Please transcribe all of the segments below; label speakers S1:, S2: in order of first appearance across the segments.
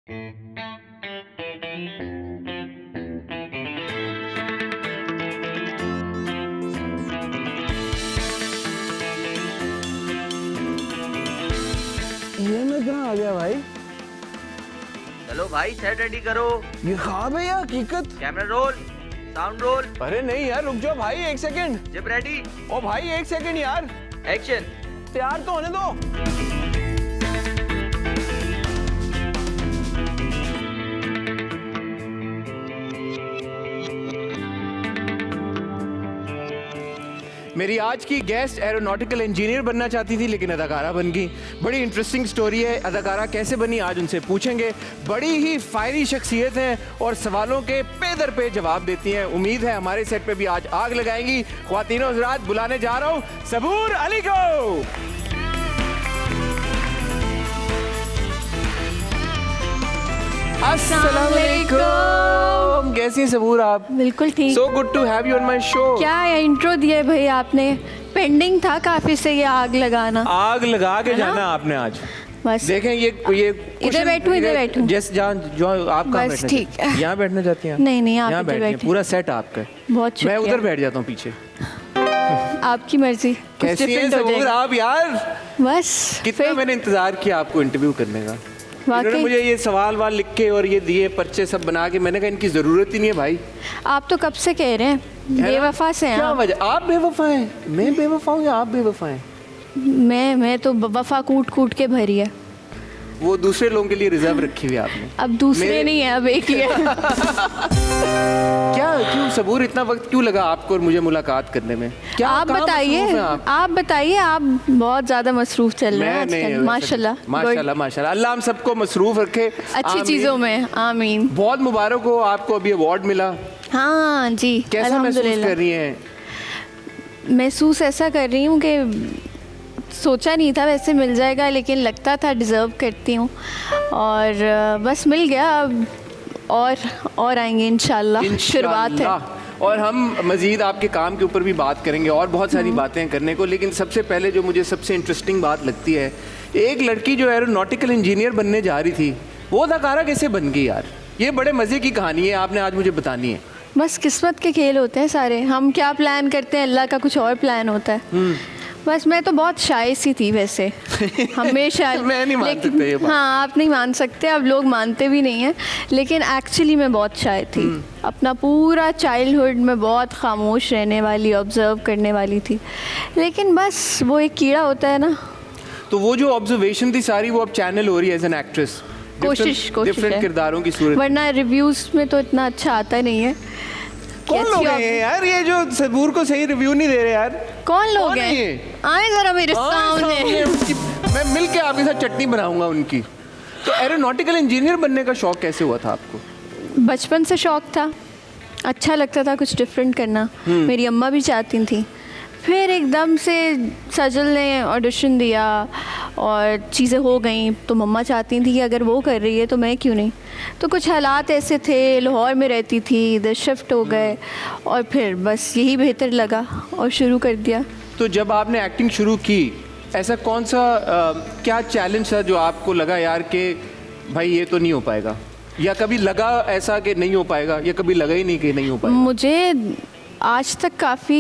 S1: ये मैं कहाँ आ गया भाई?
S2: चलो भाई सेट रेडी करो।
S1: ये ख्वाब है या हकीकत?
S2: Camera roll, sound role.
S1: अरे नहीं यार, रुक जाओ भाई, एक सेकंड।
S2: Zip ready.
S1: ओ भाई एक सेकंड यार,
S2: एक्शन।
S1: तैयार तो होने दो। मेरी आज की गेस्ट एरोनॉटिकल इंजीनियर बनना चाहती थी लेकिन अदाकारा बन गई। बड़ी इंटरेस्टिंग स्टोरी है, अदाकारा कैसे बनी आज उनसे पूछेंगे। बड़ी ही फायरी शख्सियत हैं और सवालों के पे दर पे जवाब देती हैं। उम्मीद है हमारे सेट पे भी आज आग लगाएंगी। ख्वातीनो हज़रात, बुलाने जा रहा हूँ सबूर अली को। अस्सलाम वालेकुम, कैसी हैं सबूर आप?
S3: बिल्कुल ठीक।
S1: So good to have you on my show.
S3: क्या इंट्रो दिया भाई आपने, पेंडिंग था काफी से ये आग लगाना।
S1: आग लगा के जाना आपने आज।
S3: बस
S1: देखें ये
S3: इधर बैठूं।
S1: जैसे जहाँ जो आप कहाँ
S3: बस
S1: बैठना
S3: ठीक
S1: चाहती हैं? यहाँ बैठना चाहती हैं?
S3: नहीं, आप
S1: यहाँ
S3: इधर
S1: बैठिए,
S3: बैठिए।
S1: पूरा सेट आपका है।
S3: बहुत
S1: मैं
S3: शुक्रिया।
S1: उधर बैठ जाता हूँ पीछे।
S3: आपकी मर्जी, कुछ
S1: कैसी हैं
S3: डिफरेंट हो
S1: सबूर
S3: जाएगा।
S1: आप यार?
S3: बस
S1: कितना मैंने इंतजार किया आपको इंटरव्यू करने का। इन्होंने
S3: वाकई
S1: मुझे ये सवाल वाल लिख के और ये दिए पर्चे सब बना के, मैंने कहा इनकी जरूरत ही नहीं है भाई।
S3: आप तो कब से कह रहे हैं बेवफा से हैं
S1: क्या
S3: आप।
S1: वजह? आप बेवफा हैं? मैं बेवफा हूँ या आप बेवफा हैं?
S3: मैं तो वफा कूट कूट के भरी है।
S1: वो दूसरे लोगों के लिए रिजर्व रखी हुई है आपने।
S3: अब दूसरे नहीं है, अब एक ही है।
S1: क्या क्यों सबूर, इतना वक्त क्यों लगा आपको और मुझे मुलाकात करने में? क्या
S3: आप
S1: कहाँ
S3: बताइए,
S1: मसरूफ हैं आप?
S3: आप बताइए, आप बहुत ज्यादा मसरूफ चल रहे हैं आजकल। माशाल्लाह
S1: माशाल्लाह माशाल्लाह, अल्लाह हम सबको मसरूफ रखे
S3: अच्छी
S1: आमीन।
S3: चीजों में आमीन।
S1: बहुत मुबारक हो आपको, अभी अवार्ड मिला।
S3: हाँ जी,
S1: कैसा महसूस
S3: अल्हम्दुलिल्लाह।
S1: कर रही हैं?
S3: महसूस ऐसा कर रही हूँ कि सोचा नहीं था वैसे मिल जाएगा, लेकिन लगता था डिज़र्व करती हूँ और बस मिल गया। अब और आएंगे इंशाल्लाह। शुरुआत है।
S1: और हम मज़ीद आपके काम के ऊपर भी बात करेंगे और बहुत सारी बातें करने को। लेकिन सबसे पहले जो मुझे सबसे इंटरेस्टिंग बात लगती है, एक लड़की जो एरोनॉटिकल इंजीनियर बनने जा रही थी वो अदाकारा कैसे बन गई यार? ये बड़े मज़े की कहानी है, आपने आज मुझे बतानी है।
S3: बस किस्मत के खेल होते हैं सारे। हम क्या प्लान करते हैं, अल्लाह का कुछ और प्लान होता है। बस मैं तो बहुत शाय सी थी वैसे हमेशा।
S1: मैं नहीं मान सकता ये बात।
S3: हाँ, आप नहीं मान सकते, अब लोग मानते भी नहीं हैं, लेकिन एक्चुअली मैं बहुत शाय थी। अपना पूरा चाइल्डहुड में बहुत खामोश रहने वाली, ऑब्जर्व करने वाली थी। लेकिन बस वो एक कीड़ा होता है ना।
S1: तो वो जो ऑब्जर्वेशन थी सारी वो अब चैनल हो रही है एज एन एक्ट्रेस।
S3: कोशिश
S1: डिफरेंट
S3: है।
S1: किरदारों की सूरत।
S3: वरना रिव्यूज़ में तो इतना अच्छा आता नहीं है।
S1: कौन
S3: कैसी
S1: लोग
S3: आप-
S1: हैं ये यार, ये जो सबूर को सही रिव्यू नहीं दे रहे यार?
S3: कौन लोग
S1: कौन है
S3: हैं?
S1: ये?
S3: आए जरा मेरे
S1: सामने
S3: सामने।
S1: मैं मिल के आपके साथ चटनी बनाऊंगा उनकी। तो एरोनॉटिकल इंजीनियर बनने का शौक कैसे हुआ था आपको?
S3: बचपन से शौक था, अच्छा लगता था कुछ डिफरेंट करना। मेरी अम्मा भी चाहती थी। फिर एकदम से सजल ने ऑडिशन दिया और चीज़ें हो गई, तो मम्मा चाहती थी कि अगर वो कर रही है तो मैं क्यों नहीं। तो कुछ हालात ऐसे थे, लाहौर में रहती थी, इधर शिफ्ट हो गए और फिर बस यही बेहतर लगा और शुरू कर दिया।
S1: तो जब आपने एक्टिंग शुरू की, ऐसा कौन सा क्या चैलेंज था जो आपको लगा यार कि भाई ये तो नहीं हो पाएगा? या कभी लगा ऐसा कि नहीं हो पाएगा, या कभी लगा ही नहीं कि नहीं हो पाएगा?
S3: मुझे आज तक काफ़ी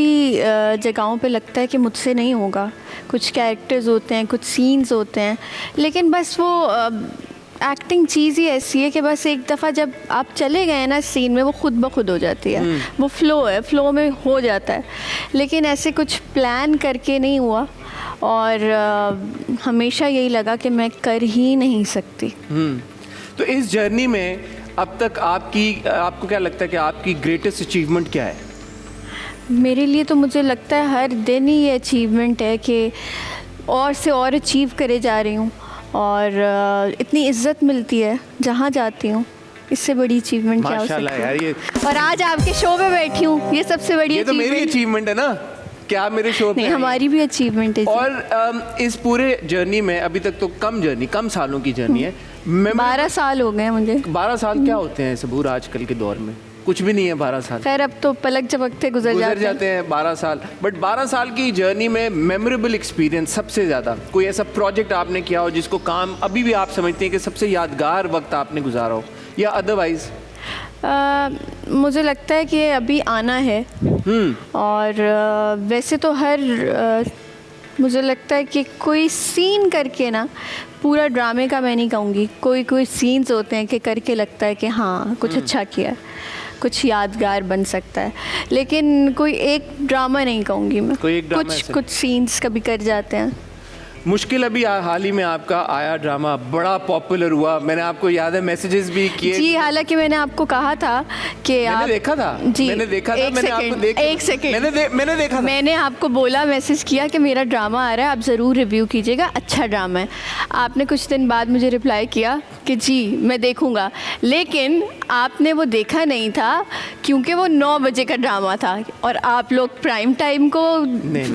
S3: जगहों पे लगता है कि मुझसे नहीं होगा। कुछ कैरेक्टर्स होते हैं, कुछ सीन्स होते हैं, लेकिन बस वो एक्टिंग चीज़ ही ऐसी है कि बस एक दफ़ा जब आप चले गए ना सीन में, वो खुद ब खुद हो जाती है। वो फ्लो है, फ्लो में हो जाता है। लेकिन ऐसे कुछ प्लान करके नहीं हुआ और हमेशा यही लगा कि मैं कर ही नहीं सकती।
S1: तो इस जर्नी में अब तक आपको क्या लगता है कि आपकी ग्रेटेस्ट अचीवमेंट क्या है?
S3: मेरे लिए तो मुझे लगता है हर दिन ही ये अचीवमेंट है कि और से और अचीव करे जा रही हूँ और इतनी इज्जत मिलती है जहाँ जाती हूँ। इससे बड़ी अचीवमेंट क्या हो सकती
S1: माशाल्लाह यार, ये
S3: है। और आज आपके शो पे बैठी हूँ, ये सबसे बड़ी
S1: ये तो मेरी
S3: achievement-
S1: अचीवमेंट है ना, क्या आप मेरे शो पे
S3: नहीं,
S1: आई?
S3: हमारी भी अचीवमेंट है जी।
S1: और इस पूरे जर्नी में अभी तक तो कम सालों की जर्नी है।
S3: 12 साल हो गए मुझे।
S1: 12 साल क्या होते हैं सबूर आजकल के दौर में? कुछ भी नहीं है 12 साल।
S3: खैर अब तो पलक झपकते गुजर
S1: जाते हैं 12 साल। बट 12 साल की जर्नी में मेमोरेबल एक्सपीरियंस सबसे ज़्यादा कोई ऐसा प्रोजेक्ट आपने किया हो जिसको काम अभी भी आप समझते हैं कि सबसे यादगार वक्त आपने गुजारा हो, या अदरवाइज?
S3: मुझे लगता है कि अभी आना है। और वैसे तो मुझे लगता है कि कोई सीन करके ना, पूरा ड्रामे का मैं नहीं कहूँगी, कोई सीन्स होते हैं कि करके लगता है कि हाँ कुछ अच्छा किया, कुछ यादगार बन सकता है, लेकिन कोई एक ड्रामा नहीं कहूँगी मैं।
S1: कोई एक ड्रामा
S3: कुछ सीन्स कभी कर जाते हैं।
S1: मुश्किल अभी हाल ही में आपका आया ड्रामा, बड़ा पॉपुलर हुआ, मैंने आपको याद है मैसेजेस भी किए।
S3: जी, हालांकि मैंने आपको कहा था कि
S1: मैंने देखा था।
S3: जी,
S1: मैंने देखा था।
S3: एक सेकंड
S1: मैंने देखा था।
S3: मैंने आपको बोला, मैसेज किया कि मेरा ड्रामा आ रहा है, आप ज़रूर रिव्यू कीजिएगा, अच्छा ड्रामा है। आपने कुछ दिन बाद मुझे रिप्लाई किया कि जी मैं देखूंगा, लेकिन आपने वो देखा नहीं था क्योंकि वो 9 बजे का ड्रामा था और आप लोग प्राइम टाइम को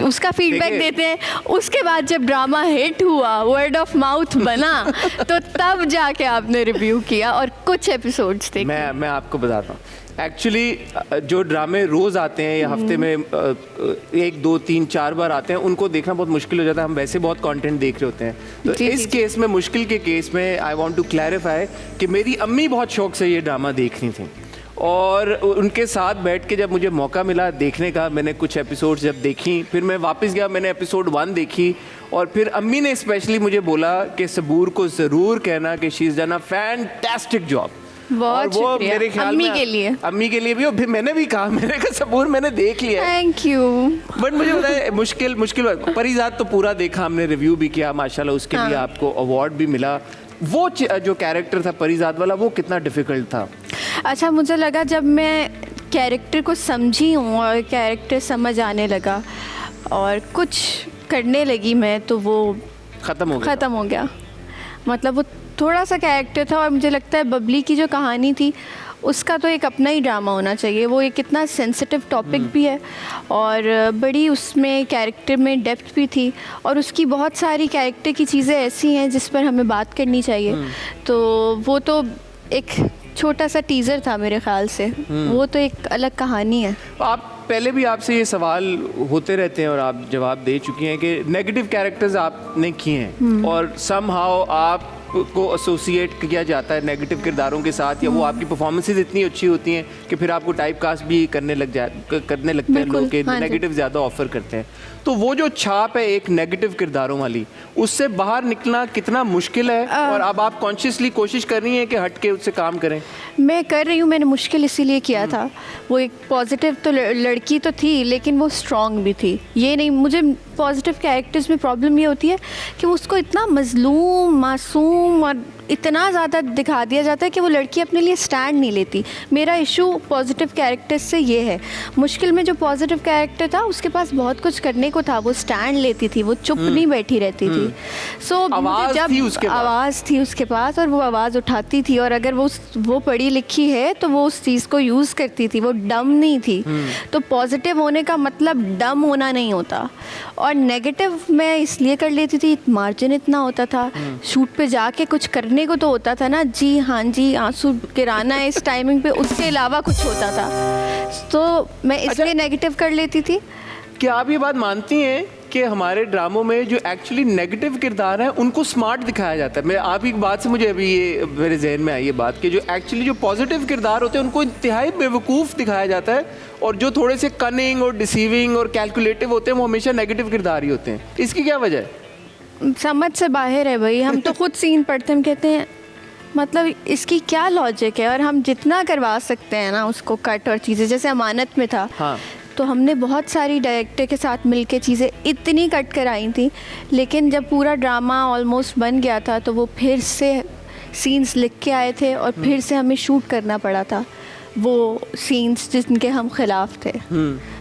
S3: उसका फीडबैक देते हैं। उसके बाद जब ड्रामा हिट हुआ, वर्ड ऑफ माउथ बना, तो तब जाके आपने रिव्यू किया और कुछ एपिसोड्स देखे।
S1: मैं आपको बताता हूँ, एक्चुअली जो ड्रामे रोज़ आते हैं या हफ्ते में 1, 2, 3, 4 बार आते हैं, उनको देखना बहुत मुश्किल हो जाता है। हम वैसे बहुत कंटेंट देख रहे होते हैं। तो इस केस में, मुश्किल के केस में, आई वांट टू क्लैरिफाई कि मेरी अम्मी बहुत शौक से ये ड्रामा देख रही थी और उनके साथ बैठ के जब मुझे मौका मिला देखने का, मैंने कुछ एपिसोड्स जब देखी, फिर मैं वापस गया, मैंने एपिसोड 1 देखी और फिर अम्मी ने स्पेशली मुझे बोला कि सबूर को ज़रूर कहना कि she is done a fantastic job.
S3: बहुत
S1: वो मेरे ख्याल
S3: अम्मी
S1: में
S3: के लिए,
S1: अम्मी के लिए भी, और फिर मैंने भी कहा, मैंने कहा सबूर मैंने देख लिया।
S3: Thank you.
S1: बट मुझे बताए मुश्किल परिजात तो पूरा देखा हमने, रिव्यू भी किया माशाल्लाह, उसके लिए आपको अवार्ड भी मिला। वो जो कैरेक्टर था परिजात वाला, वो कितना डिफ़िकल्ट था?
S3: अच्छा, मुझे लगा जब मैं कैरेक्टर को समझी हूँ और कैरेक्टर समझ आने लगा और कुछ करने लगी मैं, तो वो ख़त्म हो गया। मतलब वो थोड़ा सा कैरेक्टर था और मुझे लगता है बबली की जो कहानी थी उसका तो एक अपना ही ड्रामा होना चाहिए। वो एक इतना सेंसिटिव टॉपिक भी है और बड़ी उसमें कैरेक्टर में डेप्थ भी थी और उसकी बहुत सारी कैरेक्टर की चीज़ें ऐसी हैं जिस पर हमें बात करनी चाहिए। तो वो तो एक छोटा सा टीज़र था मेरे ख्याल से, वो तो एक अलग कहानी है।
S1: आप पहले भी आपसे ये सवाल होते रहते हैं और आप जवाब दे चुकी हैं कि नेगेटिव कैरेक्टर्स आपने किए हैं और समहाउ आप को एसोसिएट किया जाता है नेगेटिव किरदारों के साथ, या वो आपकी परफॉर्मेंसेस इतनी अच्छी होती हैं कि फिर आपको टाइप कास्ट भी करने लगते हैं लोग कि नेगेटिव ज़्यादा ऑफर करते हैं। तो वो जो छाप है एक नेगेटिव किरदारों वाली, उससे बाहर निकलना कितना मुश्किल है और अब आप कॉन्शियसली कोशिश कर रही हैं कि हट के उससे काम करें?
S3: मैं कर रही हूँ, मैंने मुश्किल इसीलिए किया था। वो एक पॉजिटिव तो लड़की तो थी, लेकिन वो स्ट्रॉन्ग भी थी। ये नहीं, मुझे पॉजिटिव कैरेक्टर्स में प्रॉब्लम ये होती है कि उसको इतना मजलूम, मासूम और इतना ज़्यादा दिखा दिया जाता है कि वो लड़की अपने लिए स्टैंड नहीं लेती। मेरा इशू पॉजिटिव कैरेक्टर्स से ये है। मुश्किल में जो पॉजिटिव कैरेक्टर था उसके पास बहुत कुछ करने को था, वो स्टैंड लेती थी, वो चुप नहीं बैठी रहती थी। सो जब आवाज़ थी उसके पास और वो आवाज़ उठाती थी, और अगर वो पढ़ी लिखी है तो वो उस चीज़ को यूज़ करती थी, वो डम नहीं थी। तो पॉजिटिव होने का मतलब डम होना नहीं होता। और नेगेटिव मैं इसलिए कर लेती थी, मार्जिन इतना होता था, शूट पे जाके कुछ करने को तो होता था ना, जी हाँ जी आंसू गिराना है इस टाइमिंग पे, उसके अलावा कुछ होता था, तो मैं इसलिए नेगेटिव कर लेती थी।
S1: क्या आप ये बात मानती हैं कि हमारे ड्रामों में जो एक्चुअली नेगेटिव किरदार हैं उनको स्मार्ट दिखाया जाता है? मैं आप एक बात से मुझे अभी ये मेरे जहन में आई ये बात कि जो एक्चुअली जो पॉजिटिव किरदार होते हैं उनको इंतहाई बेवकूफ़ दिखाया जाता है, और जो थोड़े से कनिंग और डिसीविंग और कैलकुलेटिव होते हैं वो हमेशा नेगेटिव किरदार ही होते हैं। इसकी क्या वजह है?
S3: समझ से बाहर है भाई। हम तो खुद सीन पढ़ते हैं, हम कहते हैं मतलब इसकी क्या लॉजिक है, और हम जितना करवा सकते हैं ना उसको कट और चीज़ें, जैसे अमानत में था।
S1: हाँ।
S3: तो हमने बहुत सारी डायरेक्टर के साथ मिलके चीज़ें इतनी कट कराई थी, लेकिन जब पूरा ड्रामा ऑलमोस्ट बन गया था तो वो फिर से सीन्स लिख के आए थे और फिर से हमें शूट करना पड़ा था वो सीन्स जिनके हम ख़िलाफ़ थे।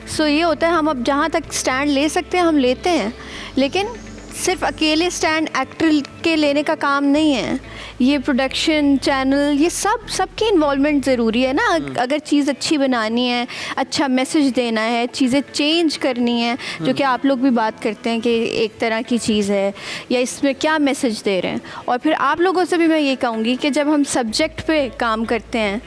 S3: सो ये होता है, हम अब जहाँ तक स्टैंड ले सकते हैं हम लेते हैं, लेकिन सिर्फ अकेले स्टैंड एक्टर के लेने का काम नहीं है। ये प्रोडक्शन, चैनल, ये सबकी इन्वॉल्वमेंट ज़रूरी है ना। अगर चीज़ अच्छी बनानी है, अच्छा मैसेज देना है, चीज़ें चेंज करनी है, जो कि आप लोग भी बात करते हैं कि एक तरह की चीज़ है या इसमें क्या मैसेज दे रहे हैं। और फिर आप लोगों से भी मैं ये कहूँगी कि जब हम सब्जेक्ट पे काम करते हैं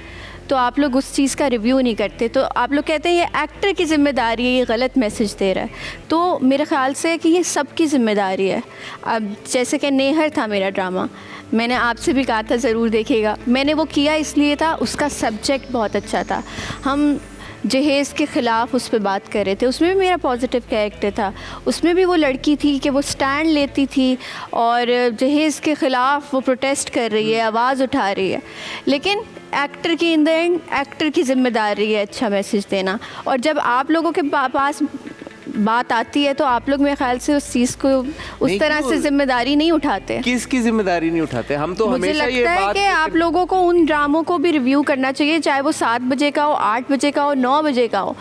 S3: तो आप लोग उस चीज़ का रिव्यू नहीं करते, तो आप लोग कहते हैं ये एक्टर की जिम्मेदारी है, ये गलत मैसेज दे रहा है। तो मेरे ख्याल से कि ये सबकी जिम्मेदारी है। अब जैसे कि नेहर था मेरा ड्रामा, मैंने आपसे भी कहा था ज़रूर देखिएगा, मैंने वो किया इसलिए था, उसका सब्जेक्ट बहुत अच्छा था। हम जहेज़ के ख़िलाफ़ उस पर बात कर रहे थे, उसमें भी मेरा पॉजिटिव कैरेक्टर था। उसमें भी वो लड़की थी कि वो स्टैंड लेती थी और जहेज़ के ख़िलाफ़ वो प्रोटेस्ट कर रही है, आवाज़ उठा रही है। लेकिन एक्टर की इन द एंड एक्टर की ज़िम्मेदारी है अच्छा मैसेज देना। और जब आप लोगों के पास बात आती है तो आप लोग मेरे ख्याल से उस चीज़ को उस तरह से जिम्मेदारी नहीं उठाते।
S1: किसकी जिम्मेदारी नहीं उठाते? हम तो
S3: मुझे
S1: हमेशा ये
S3: लगता है
S1: बात
S3: कि आप लोगों को उन ड्रामों को भी रिव्यू करना चाहिए, चाहे वो 7 बजे का हो, 8 बजे का हो, 9 बजे का हो,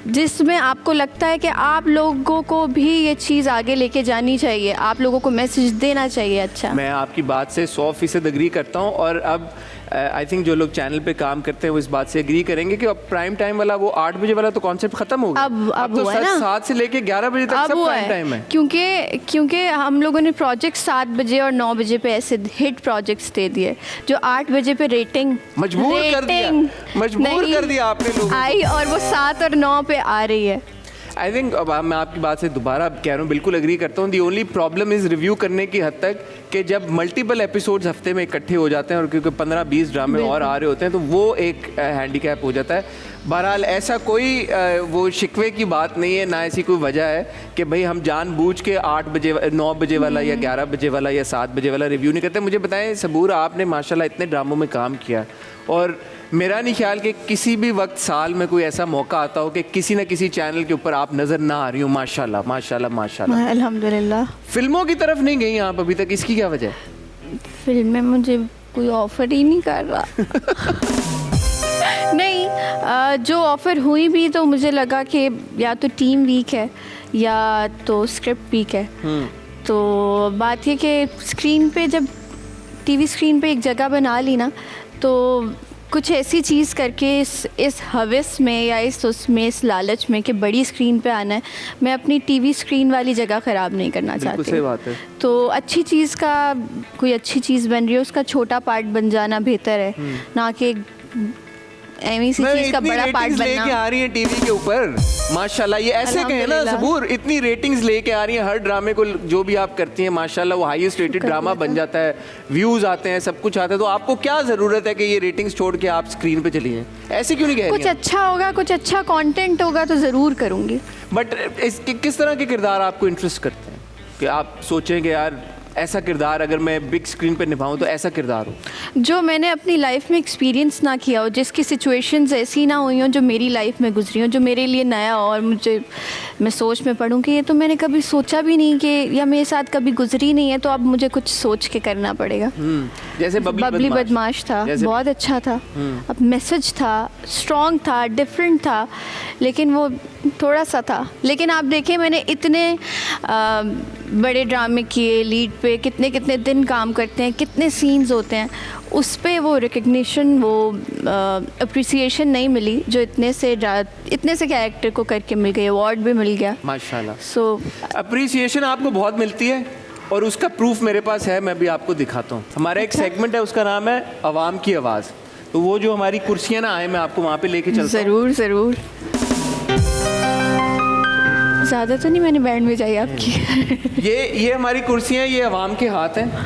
S3: जिसमें आपको लगता है कि आप लोगों को भी ये चीज़ आगे लेके जानी चाहिए, आप लोगों को मैसेज देना चाहिए अच्छा।
S1: मैं आपकी बात से 100% एग्री करता हूँ। और अब आई थिंक जो लोग चैनल पे काम करते हैं वो इस बात से एग्री करेंगे कि अब प्राइम टाइम वाला वो 8 बजे वाला तो कॉन्सेप्ट खत्म हो गया।
S3: अब
S1: तो
S3: हुआ है ना?
S1: 7 से लेके 11 बजे तक
S3: अब
S1: सब
S3: वो
S1: प्राइम टाइम है।
S3: क्योंकि हम लोगों ने प्रोजेक्ट 7 बजे और 9 बजे पे ऐसे हिट प्रोजेक्ट्स दे दिए जो 8 बजे पे रेटिंग
S1: मजबूर कर दिया आपने लोगों को।
S3: आई और वो 7 और 9 पे आ रही है।
S1: आई थिंक अब मैं आपकी बात से दोबारा कह रहा हूँ, बिल्कुल एग्री करता हूँ। The only problem is review करने की हद तक कि जब मल्टीपल एपिसोड्स हफ्ते में इकट्ठे हो जाते हैं और क्योंकि 15-20 ड्रामे और आ रहे होते हैं तो वो एक हैंडीकैप हो जाता है। बहरहाल ऐसा कोई वो शिकवे की बात नहीं है, ना ऐसी कोई वजह है कि भाई हम जानबूझ के 8 बजे 9 बजे वाला या 11 बजे वाला या 7 बजे वाला रिव्यू नहीं करते। मुझे बताएं सबूर, आपने माशाल्लाह इतने ड्रामों में काम किया और मेरा नहीं ख्याल कि किसी भी वक्त साल में कोई ऐसा मौका आता हो कि किसी न किसी चैनल के ऊपर आप नज़र ना आ रही हो। माशाल्लाह माशाल्लाह माशाल्लाह।
S3: अल्हम्दुलिल्लाह।
S1: फिल्मों की तरफ नहीं गई आप अभी तक, इसकी क्या वजह?
S3: फिल्म में मुझे कोई ऑफ़र ही नहीं कर रहा। नहीं, जो ऑफ़र हुई भी तो मुझे लगा कि या तो टीम वीक है या तो स्क्रिप्ट वीक है। तो बात ये कि स्क्रीन पे जब टीवी स्क्रीन पे एक जगह बना ली ना, तो कुछ ऐसी चीज़ करके इस हवस में या इस लालच में कि बड़ी स्क्रीन पे आना है, मैं अपनी टीवी स्क्रीन वाली जगह ख़राब नहीं करना चाहती।
S1: सही बात है।
S3: तो अच्छी चीज़ का कोई अच्छी चीज़ बन रही है उसका छोटा पार्ट बन जाना बेहतर है, ना कि ऐसी चीज़ का बड़ा पार्ट बनना।
S1: लेके आ रही है टीवी के ऊपर माशाल्लाह, ये ऐसे कहे ना सबूर, इतनी रेटिंग्स लेके आ रही हैं हर ड्रामे को जो भी आप करती हैं माशाल्लाह वो हाईएस्ट रेटेड ड्रामा बन जाता है, व्यूज़ आते हैं, सब कुछ आता है। तो आपको क्या ज़रूरत है कि ये रेटिंग्स छोड़ के आप स्क्रीन पे चली जाएं? ऐसे क्यों नहीं कह रही हैं?
S3: कुछ अच्छा होगा, कुछ अच्छा कंटेंट होगा तो ज़रूर करूँगी।
S1: बट किस तरह के किरदार आपको इंटरेस्ट करते हैं कि आप सोचें कि यार ऐसा किरदार अगर मैं बिग स्क्रीन पे निभाऊं तो ऐसा किरदार हो
S3: जो मैंने अपनी लाइफ में एक्सपीरियंस ना किया हो, जिसकी सिचुएशंस ऐसी ना हुई हो जो मेरी लाइफ में गुजरी हो, जो मेरे लिए नया हो और मैं सोच में पढ़ूं कि ये तो मैंने कभी सोचा भी नहीं कि या मेरे साथ कभी गुजरी नहीं है, तो अब मुझे कुछ सोच के करना पड़ेगा।
S1: जैसे
S3: बबली बदमाश था, बहुत अच्छा था, अब मैसेज था, स्ट्रॉन्ग था, डिफरेंट था, लेकिन वो थोड़ा सा था। लेकिन आप देखें मैंने इतने बड़े ड्रामे किए, लीड पे कितने कितने दिन काम करते हैं, कितने सीन्स होते हैं, उस पे वो रिकग्निशन, वो अप्रिसिएशन नहीं मिली जो इतने से कैरेक्टर को करके मिल गई, अवार्ड भी मिल गया
S1: माशाल्लाह।
S3: सो
S1: अप्रिसिएशन आपको बहुत मिलती है और उसका प्रूफ मेरे पास है, मैं भी आपको दिखाता हूँ। हमारा एक सेगमेंट है, उसका नाम है अवाम की आवाज़। तो वो जो हमारी कुर्सियाँ ना आए, मैं आपको वहाँ पे लेके चलता हूँ।
S3: ज़रूर ज़रूर। ज़्यादा तो नहीं मैंने बैंड बजाई आपकी।
S1: ये हमारी कुर्सियाँ, ये अवाम के हाथ हैं।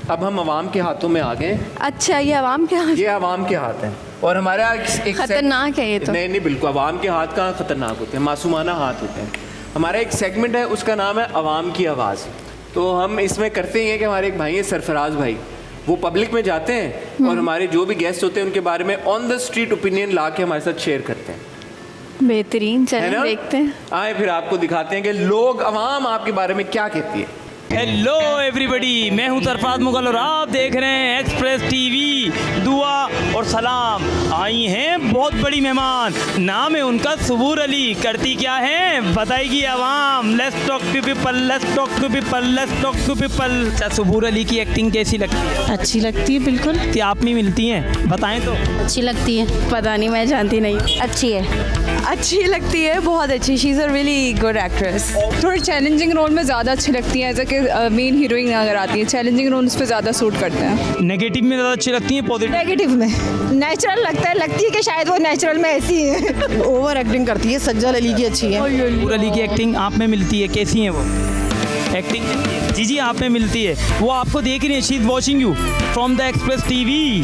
S1: अब हम अवाम के हाथों में आ गए।
S3: अच्छा, ये अवाम के हाथ?
S1: ये अवाम के हाथ हैं और हमारा एक
S3: खतरनाक है ये तो।
S1: नहीं बिल्कुल, अवाम के हाथ कहाँ खतरनाक होते हैं, मासूमाना हाथ होते हैं। हमारा एक सेगमेंट है, उसका नाम है अवाम की आवाज़। तो हम इसमें करते ही हैं कि हमारे एक भाई हैं सरफराज भाई, वो पब्लिक में जाते हैं और हमारे जो भी गेस्ट होते हैं उनके बारे में ऑन द स्ट्रीट ओपिनियन ला के हमारे साथ शेयर करते हैं।
S3: बेहतरीन, चलिए देखते हैं।
S1: आए फिर आपको दिखाते हैं कि लोग अवाम आपके बारे में क्या कहती है।
S4: हेलो एवरीबॉडी, मैं हूं सरफराज मुगल और आप देख रहे हैं एक्सप्रेस टीवी। दुआ और सलाम। आई हैं बहुत बड़ी मेहमान, नाम है उनका सुबूर अली। करती क्या है बताएगी आवाम। Let's talk to people, let's talk to people, let's talk to people. अच्छा, सुबूर अली की एक्टिंग कैसी लगती है?
S5: अच्छी लगती है बिल्कुल।
S4: कि आप में मिलती हैं, बताएं तो।
S5: अच्छी लगती है, पता नहीं, मैं जानती नहीं। अच्छी है,
S6: अच्छी लगती है, बहुत अच्छी। She is a really good actress. थोड़ी चैलेंजिंग रोल में ज़्यादा अच्छी लगती है, जैसे कि मेन हीरोइन अगर आती है, चैलेंजिंग रोल उस पर ज़्यादा सूट करते हैं।
S4: नेगेटिव में ज़्यादा अच्छी लगती है, पॉजिटिव?
S6: नेगेटिव में नेचुरल लगती है कि शायद वो नेचुरल में ऐसी है।
S5: ओवर एक्टिंग करती है। सज्जल अली की अच्छी है।
S4: सुबूर अली की एक्टिंग आप में मिलती है, कैसी है वो एक्टिंग? जी जी, आप में मिलती है, वो आपको देख रही है। She is watching you from the express TV.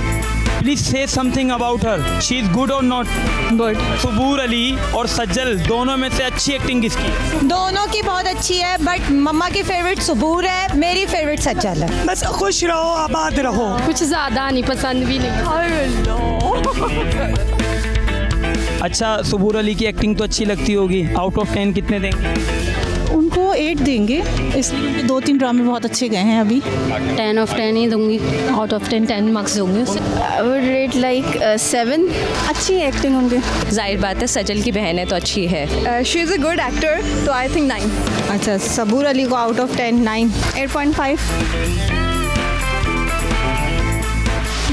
S4: Please से something about her. She is good और नॉट
S6: गुड।
S4: सुबूर अली और सज्जल दोनों में से अच्छी एक्टिंग किसकी?
S6: दोनों की बहुत अच्छी है, बट मम्मा की फेवरेट सुबूर है, मेरी फेवरेट सज्जल है।
S7: बस खुश रहो, आबाद रहो।
S5: कुछ ज़्यादा नहीं पसंद भी नहीं।
S4: अच्छा, सुबूर अली की एक्टिंग तो अच्छी लगती होगी, आउट ऑफ 10 कितने देंगे?
S5: उनको 8 देंगे, इसलिए उनके 2-3 ड्रामे बहुत अच्छे गए हैं अभी।
S8: 10 ऑफ 10 ही दूंगी। आउट ऑफ 10 मार्क्स दूंगी उससे।
S3: I would rate like 7। अच्छी एक्टिंग होंगे।
S6: जाहिर बात है सजल की बहन है तो अच्छी है। She is a good actor, तो आई थिंक 9। अच्छा, सबूर अली को आउट ऑफ 10 9।
S3: 8.5।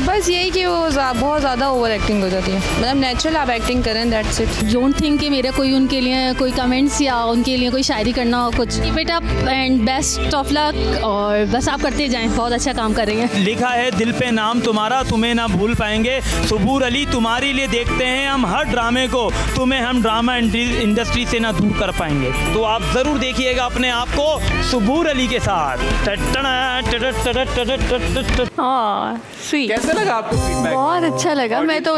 S6: बस यही कि वो बहुत ज़्यादा ओवर एक्टिंग हो जाती है। मतलब नेचुरल आप एक्टिंग करें, दैट्स इट।
S8: डोंट थिंक कि मेरा कोई उनके लिए कोई कमेंट्स या उनके लिए कोई शायरी करना हो कुछ। Keep it up and best of luck, और बस आप करते जाएं, बहुत अच्छा काम कर रही हैं।
S4: लिखा है दिल पे नाम तुम्हारा, तुम्हें ना भूल पाएंगे। सुबूर अली, तुम्हारे लिए देखते हैं हम हर ड्रामे को, तुम्हें हम ड्रामा इंडस्ट्री से ना दूर कर पाएंगे। तो आप ज़रूर देखिएगा अपने आप को सुबूर अली के साथ।
S3: हाँ, स्वीट।
S1: कैसा लगा आपको फीडबैक?
S3: बहुत अच्छा लगा। मैं तो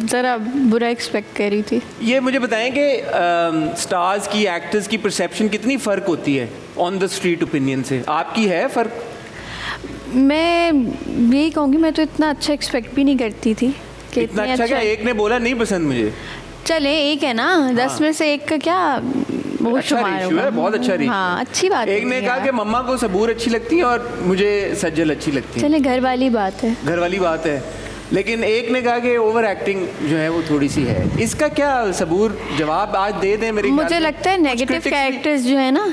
S3: ज़रा बुरा एक्सपेक्ट कर रही थी।
S1: ये मुझे बताएं कि स्टार्स की, एक्टर्स की परसेप्शन कितनी फ़र्क होती है ऑन द स्ट्रीट ओपिनियन से? आपकी है फ़र्क?
S3: मैं यही कहूँगी, मैं तो इतना अच्छा एक्सपेक्ट भी नहीं करती थी कि
S1: इतना
S3: इतने
S1: अच्छा क्या? एक ने बोला नहीं पसंद मुझे।
S3: चले, एक है ना, 10 में से एक का क्या वो
S1: अच्छा
S3: शुमार
S1: रेशियो
S3: होगा।
S1: है, बहुत अच्छा रेशियो।
S3: हाँ, अच्छी बात है।
S1: एक ने कहा कि मम्मा को सबूर अच्छी लगती है और मुझे सज्जल अच्छी लगती है।
S3: चले, घर वाली बात है।
S1: घर वाली बात है। लेकिन एक ने कहा कि ओवर एक्टिंग जो है वो थोड़ी सी है। इसका क्या सबूर जवाब आज दे दें? मेरे
S3: मुझे लगता है नेगेटिव कैरेक्टर्स जो है ना,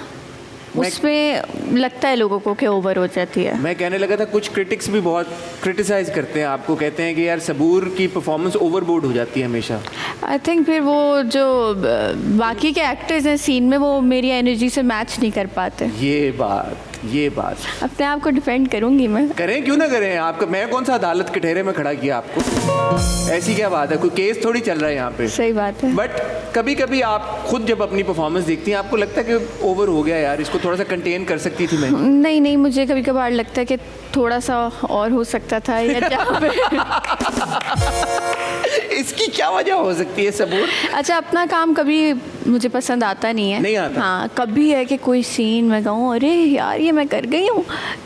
S3: उसमें लगता है लोगों को कि ओवर हो जाती है।
S1: मैं कहने लगा था कुछ क्रिटिक्स भी बहुत क्रिटिसाइज करते हैं आपको, कहते हैं कि यार सबूर की परफॉर्मेंस ओवरबोर्ड हो जाती है हमेशा।
S3: आई थिंक फिर वो जो बाकी के एक्टर्स हैं सीन में, वो मेरी एनर्जी से मैच नहीं कर पाते।
S1: ये बात
S3: अपने आप को डिफेंड करूंगी मैं।
S1: करें, क्यों ना करें? आपका मैं कौन सा अदालत के ठहरे में खड़ा किया आपको? ऐसी क्या बात है? कोई केस थोड़ी चल रहा है यहाँ पे।
S3: सही बात है।
S1: बट कभी कभी आप खुद जब अपनी परफॉर्मेंस देखती हैं, आपको लगता है कि ओवर हो गया यार, इसको थोड़ा सा कंटेन कर सकती थी मैं?
S3: नहीं, मुझे कभी कभार लगता है कि थोड़ा सा और हो सकता था, या जहाँ पे
S1: इसकी क्या वजह हो सकती है सबूर?
S3: अच्छा, अपना काम कभी मुझे पसंद आता नहीं है।
S1: नहीं आता?
S3: हाँ, कभी है कि कोई सीन मैं कहूँ अरे यार ये मैं कर गई हूँ,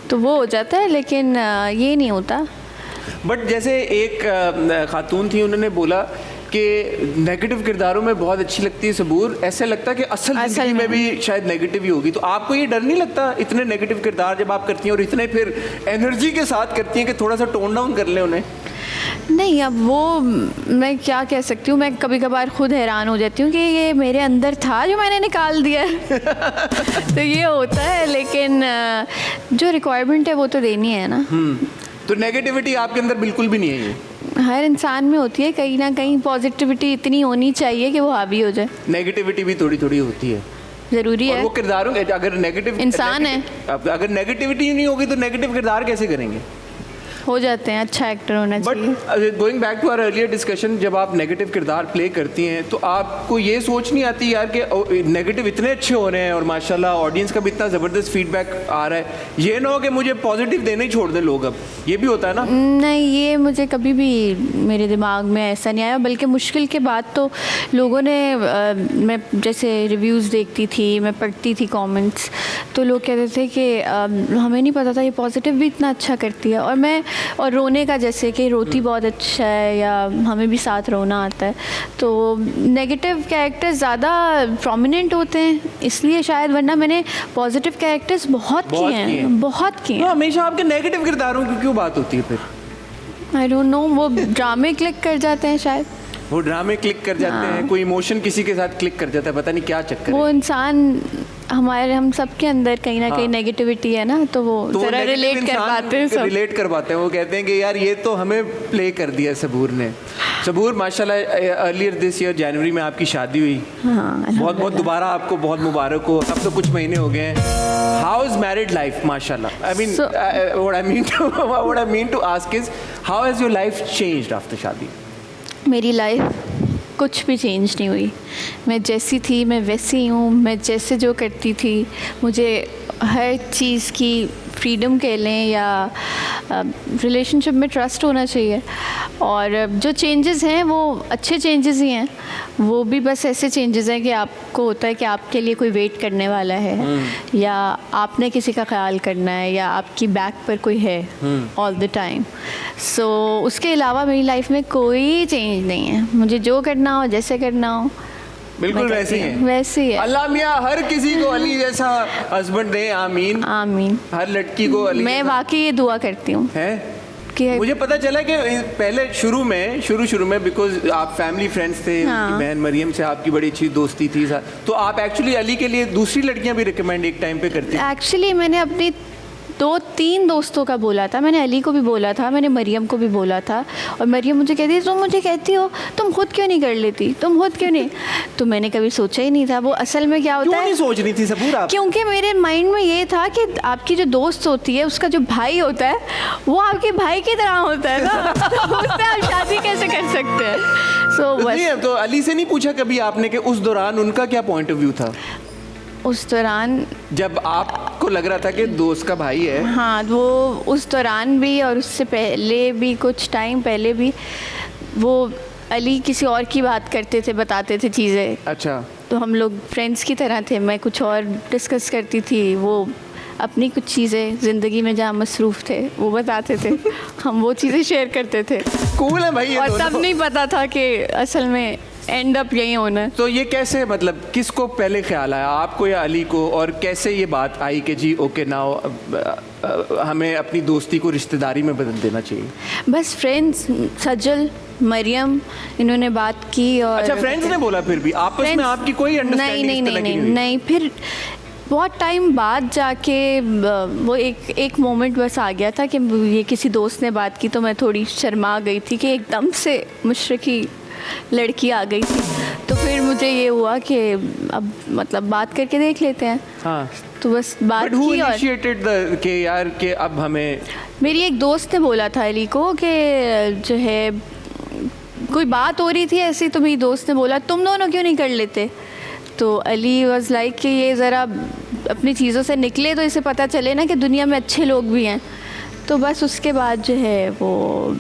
S3: तो वो हो जाता है, लेकिन ये नहीं होता।
S1: बट जैसे एक खातून थी, उन्होंने बोला कि नेगेटिव किरदारों में बहुत अच्छी लगती है सबूर, ऐसा लगता है कि असल जिंदगी में भी शायद नेगेटिव ही होगी। तो आपको ये डर नहीं लगता इतने नेगेटिव किरदार जब आप करती हैं और इतने फिर एनर्जी के साथ करती हैं कि थोड़ा सा टोन डाउन कर लें उन्हें?
S3: नहीं, अब वो मैं क्या कह सकती हूँ, मैं कभी कभार खुद हैरान हो जाती हूँ कि ये मेरे अंदर था जो मैंने निकाल दिया है। तो ये होता है, लेकिन जो रिक्वायरमेंट है वो तो देनी है ना।
S1: तो नेगेटिविटी आपके अंदर बिल्कुल भी नहीं है? ये
S3: हर इंसान में होती है, कहीं ना कहीं पॉजिटिविटी इतनी होनी चाहिए कि वो हावी हो जाए।
S1: नेगेटिविटी भी थोड़ी थोड़ी होती है,
S3: ज़रूरी
S1: और
S3: है।
S1: वो किरदारों अगर नेगेटिव
S3: इंसान है।
S1: अगर नेगेटिविटी नहीं होगी तो नेगेटिव किरदार कैसे करेंगे?
S3: हो जाते हैं, अच्छा एक्टर होना चाहिए।
S1: But going back to our earlier discussion, जब आप नेगेटिव किरदार प्ले करती हैं तो आपको ये सोच नहीं आती यार कि नेगेटिव इतने अच्छे हो रहे हैं और माशाल्लाह ऑडियंस का भी इतना ज़बरदस्त फीडबैक आ रहा है, ये ना हो कि मुझे पॉजिटिव देने ही छोड़ दें लोग? अब ये भी होता है ना?
S3: नहीं, ये मुझे कभी भी मेरे दिमाग में ऐसा नहीं आया, बल्कि मुश्किल के बाद तो लोगों ने मैं जैसे रिव्यूज़ देखती थी, मैं पढ़ती थी कमेंट्स, तो लोग कहते थे कि हमें नहीं पता था ये पॉजिटिव भी इतना अच्छा करती है। और रोने का, जैसे कि रोती बहुत अच्छा है, या हमें भी साथ रोना आता है। तो नेगेटिव कैरेक्टर्स ज़्यादा प्रोमिनेंट होते हैं इसलिए शायद, वरना मैंने पॉजिटिव कैरेक्टर्स बहुत किए हैं।
S1: तो हमेशा आपके नेगेटिव किरदारों की क्यों बात होती है फिर?
S3: आई डोंट नो, वो ड्रामे क्लिक कर जाते हैं शायद।
S1: वो ड्रामे क्लिक कर जाते हैं, कोई इमोशन किसी के साथ क्लिक कर जाता है, पता नहीं क्या चक्कर
S3: वो
S1: है।
S3: इंसान हम सबके अंदर कहीं ना कहीं नेगेटिविटी है ना, तो वो
S1: तो
S3: जरा रिलेट कर पाते हैं सब।
S1: रिलेट कर पाते हैं, वो कहते हैं कि यार ये तो हमें प्ले कर दिया सबूर ने। सबूर माशाल्लाह अर्लियर दिस ईयर जनवरी में आपकी शादी हुई।
S3: हाँ,
S1: बहुत बहुत दोबारा आपको बहुत मुबारक हो। अब तो कुछ महीने हो गए हैं। हाउ इज मैरिड लाइफ माशाल्लाह? I mean what I mean to ask is how has your life changed after शादी?
S3: मेरी लाइफ कुछ भी चेंज नहीं हुई। मैं जैसी थी मैं वैसी ही हूँ। मैं जैसे जो करती थी, मुझे हर चीज़ की फ्रीडम कह लें या रिलेशनशिप में ट्रस्ट होना चाहिए। और जो चेंजेस हैं वो अच्छे चेंजेस ही हैं। वो भी बस ऐसे चेंजेस हैं कि आपको होता है कि आपके लिए कोई वेट करने वाला है, या आपने किसी का ख्याल करना है, या आपकी बैक पर कोई है ऑल द टाइम। सो उसके अलावा मेरी लाइफ में कोई चेंज नहीं है। मुझे जो करना हो, जैसे करना हो,
S1: बिल्कुल वैसे ही है।
S3: वैसे ही है।
S1: अल्लाह मियाँ हर किसी को अली जैसा हस्बैंड दे, आमीन
S3: आमीन।
S1: हर लड़की को अली
S3: मैं वाकई ये दुआ करती हूँ
S1: है।
S3: कि
S1: मुझे पता चला कि पहले शुरू में बिकॉज आप फैमिली फ्रेंड्स थे,
S3: हाँ।
S1: बहन मरियम से आपकी बड़ी अच्छी दोस्ती थी, तो आप एक्चुअली अली के लिए दूसरी लड़कियां भी रिकमेंड एक टाइम पे करती थी।
S3: एक्चुअली मैंने अपनी 2-3 दोस्तों का बोला था। मैंने अली को भी बोला था, मैंने मरियम को भी बोला था। और मरियम मुझे कहती तुम मुझे कहती हो तुम खुद क्यों नहीं कर लेती, तुम खुद क्यों नहीं। तो मैंने कभी सोचा ही नहीं था। वो असल में क्या होता
S1: क्यों
S3: है,
S1: नहीं सोच रही थी सबूर आप?
S3: क्योंकि मेरे माइंड में ये था कि आपकी जो दोस्त होती है उसका जो भाई होता है वो आपके भाई की तरह होता है ना, तो उससे आप शादी कैसे कर सकते हैं। सो
S1: नहीं, तो अली से नहीं पूछा कभी आपने कि उस दौरान उनका क्या पॉइंट ऑफ व्यू था?
S3: उस दौरान
S1: जब आपको लग रहा था कि दोस्त का भाई है।
S3: हाँ, वो उस दौरान भी और उससे पहले भी, कुछ टाइम पहले भी, वो अली किसी और की बात करते थे, बताते थे चीज़ें।
S1: अच्छा।
S3: तो हम लोग फ्रेंड्स की तरह थे। मैं कुछ और डिस्कस करती थी, वो अपनी कुछ चीज़ें ज़िंदगी में जहाँ मसरूफ़ थे वो बताते थे, हम वो चीज़ें शेयर करते थे।
S1: कूल है भाई ये
S3: और
S1: दोनों।
S3: तब नहीं पता था कि असल में एंड अप यही होना है।
S1: तो ये कैसे, मतलब किसको पहले ख्याल आया, आपको या अली को? और कैसे ये बात आई कि जी ओके नाउ हमें अपनी दोस्ती को रिश्तेदारी में बदल देना चाहिए?
S3: बस फ्रेंड्स, सजल, मरियम, इन्होंने बात की। और
S1: अच्छा, फ्रेंड्स ने बोला? फिर भी आपस में आपकी कोई अंडरस्टैंडिंग
S3: नहीं, फिर बहुत टाइम बाद जाके वो एक मोमेंट बस आ गया था कि ये किसी दोस्त ने बात की तो मैं थोड़ी शर्मा गई थी कि एकदम से मुशरकी लड़की आ गई थी। तो फिर मुझे ये हुआ कि अब मतलब बात करके देख लेते हैं।
S1: हाँ।
S3: तो बस बात की। और
S1: इनिशिएटेड के यार कि अब हमें,
S3: मेरी एक दोस्त ने बोला था अली को कि जो है कोई बात हो रही थी ऐसी, तो मेरी दोस्त ने बोला तुम दोनों क्यों नहीं कर लेते। तो अली वाज लाइक कि ये ज़रा अपनी चीज़ों से निकले तो इसे पता चले ना कि दुनिया में अच्छे लोग भी हैं। तो बस उसके बाद जो है वो,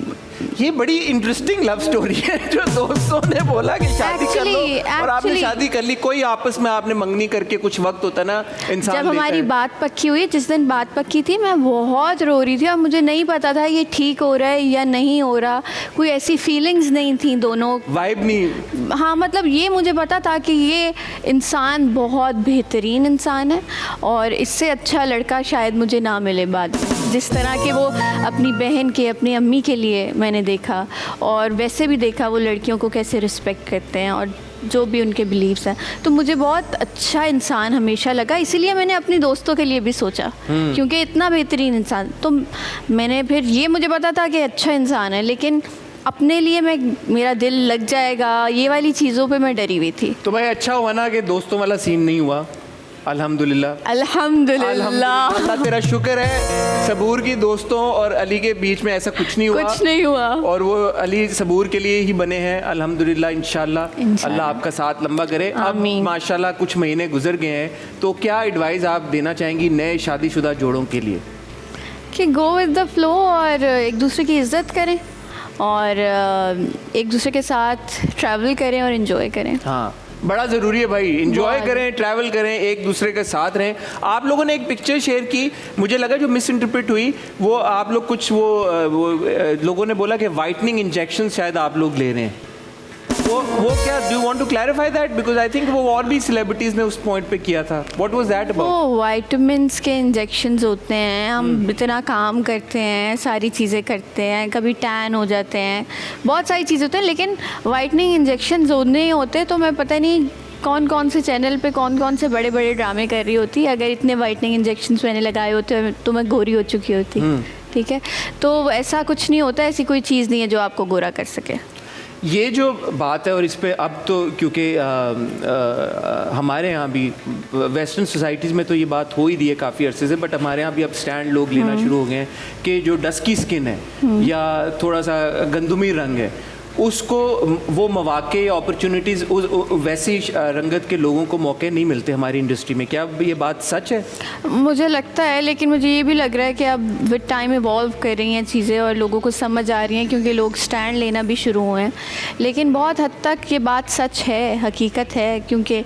S1: ये बड़ी इंटरेस्टिंग लव स्टोरी है जो दोस्तों ने बोला कि शादी कर लो और आपने शादी कर ली। कोई आपस में आपने मंगनी करके, कुछ वक्त होता ना इंसान
S3: जब हमारी बात पक्की हुई, जिस दिन बात पक्की थी, मैं बहुत रो रही थी और मुझे नहीं पता था ये ठीक हो रहा है या नहीं हो रहा। कोई ऐसी फीलिंग्स नहीं थी, दोनों
S1: वाइब नहीं।
S3: हाँ, मतलब ये मुझे पता था कि ये इंसान बहुत बेहतरीन इंसान है और इससे अच्छा लड़का शायद मुझे ना मिले बाद में। जिस तरह के वो अपनी बहन के, अपनी अम्मी के लिए मैंने देखा, और वैसे भी देखा वो लड़कियों को कैसे रिस्पेक्ट करते हैं और जो भी उनके बिलीव्स हैं। तो मुझे बहुत अच्छा इंसान हमेशा लगा, इसीलिए मैंने अपनी दोस्तों के लिए भी सोचा, क्योंकि इतना बेहतरीन इंसान। तो मैंने फिर ये मुझे पता था कि अच्छा इंसान है, लेकिन अपने लिए मेरा दिल लग जाएगा, ये वाली चीज़ों पे मैं डरी हुई थी।
S1: तो भाई अच्छा हुआ ना कि दोस्तों वाला सीन नहीं हुआ। अल्हम्दुलिल्लाह।
S3: अल्हम्दुलिल्लाह।
S1: अल्लाह तेरा शुक्र है, सबूर की दोस्तों और अली के बीच में ऐसा कुछ नहीं हुआ।
S3: कुछ नहीं हुआ।
S1: और वो अली सबूर के लिए ही बने हैं अल्हम्दुलिल्लाह। इंशाल्लाह अल्लाह आपका साथ लंबा करे। अब माशाल्लाह कुछ महीने गुजर गए हैं, तो क्या एडवाइस आप देना चाहेंगी नए शादीशुदा जोड़ों के लिए?
S3: कि गो विद द फ्लो और एक दूसरे की इज़्ज़त करें और एक दूसरे के साथ ट्रैवल करें और इन्जॉय करें।
S1: हाँ, बड़ा ज़रूरी है भाई, एंजॉय करें, ट्रैवल करें, एक दूसरे के साथ रहें। आप लोगों ने एक पिक्चर शेयर की, मुझे लगा जो मिस इंटरप्रेट हुई, वो आप लोग कुछ वो लोगों ने बोला कि वाइटनिंग इंजेक्शन शायद आप लोग ले रहे हैं। वो क्या, do you want to clarify that, because I think वो और भी सेलिब्रिटीज ने उस पॉइंट पे किया था. What was that about?
S3: वो वाइटामिन्स के इंजेक्शंस होते हैं. हम इतना काम करते हैं, सारी चीज़ें करते हैं, कभी टैन हो जाते हैं, बहुत सारी चीज़ें होती हैं, लेकिन वाइटनिंग इंजेक्शंस नहीं होते. तो मैं पता नहीं कौन कौन से चैनल पे कौन कौन से बड़े बड़े ड्रामे कर रही होती. अगर इतने वाइटनिंग इंजेक्शंस मैंने लगाए होते तो मैं गोरी हो चुकी होती. ठीक है, तो ऐसा कुछ नहीं होता, ऐसी कोई चीज़ नहीं है जो आपको गोरा कर सके.
S1: ये जो बात है, और इस पे अब तो क्योंकि हमारे यहाँ भी वेस्टर्न सोसाइटीज़ में तो ये बात हो ही रही है काफ़ी अरसे से, बट हमारे यहाँ भी अब स्टैंड लोग लेना शुरू हो गए हैं कि जो डस्की स्किन है या थोड़ा सा गंदुमी रंग है, उसको वो मौके या अपॉर्चुनिटीज़ वैसी रंगत के लोगों को मौके नहीं मिलते हमारी इंडस्ट्री में. क्या ये बात सच है?
S3: मुझे लगता है, लेकिन मुझे ये भी लग रहा है कि अब विद टाइम इवॉल्व कर रही हैं चीज़ें और लोगों को समझ आ रही हैं, क्योंकि लोग स्टैंड लेना भी शुरू हुए हैं. लेकिन बहुत हद तक ये बात सच है, हकीकत है, क्योंकि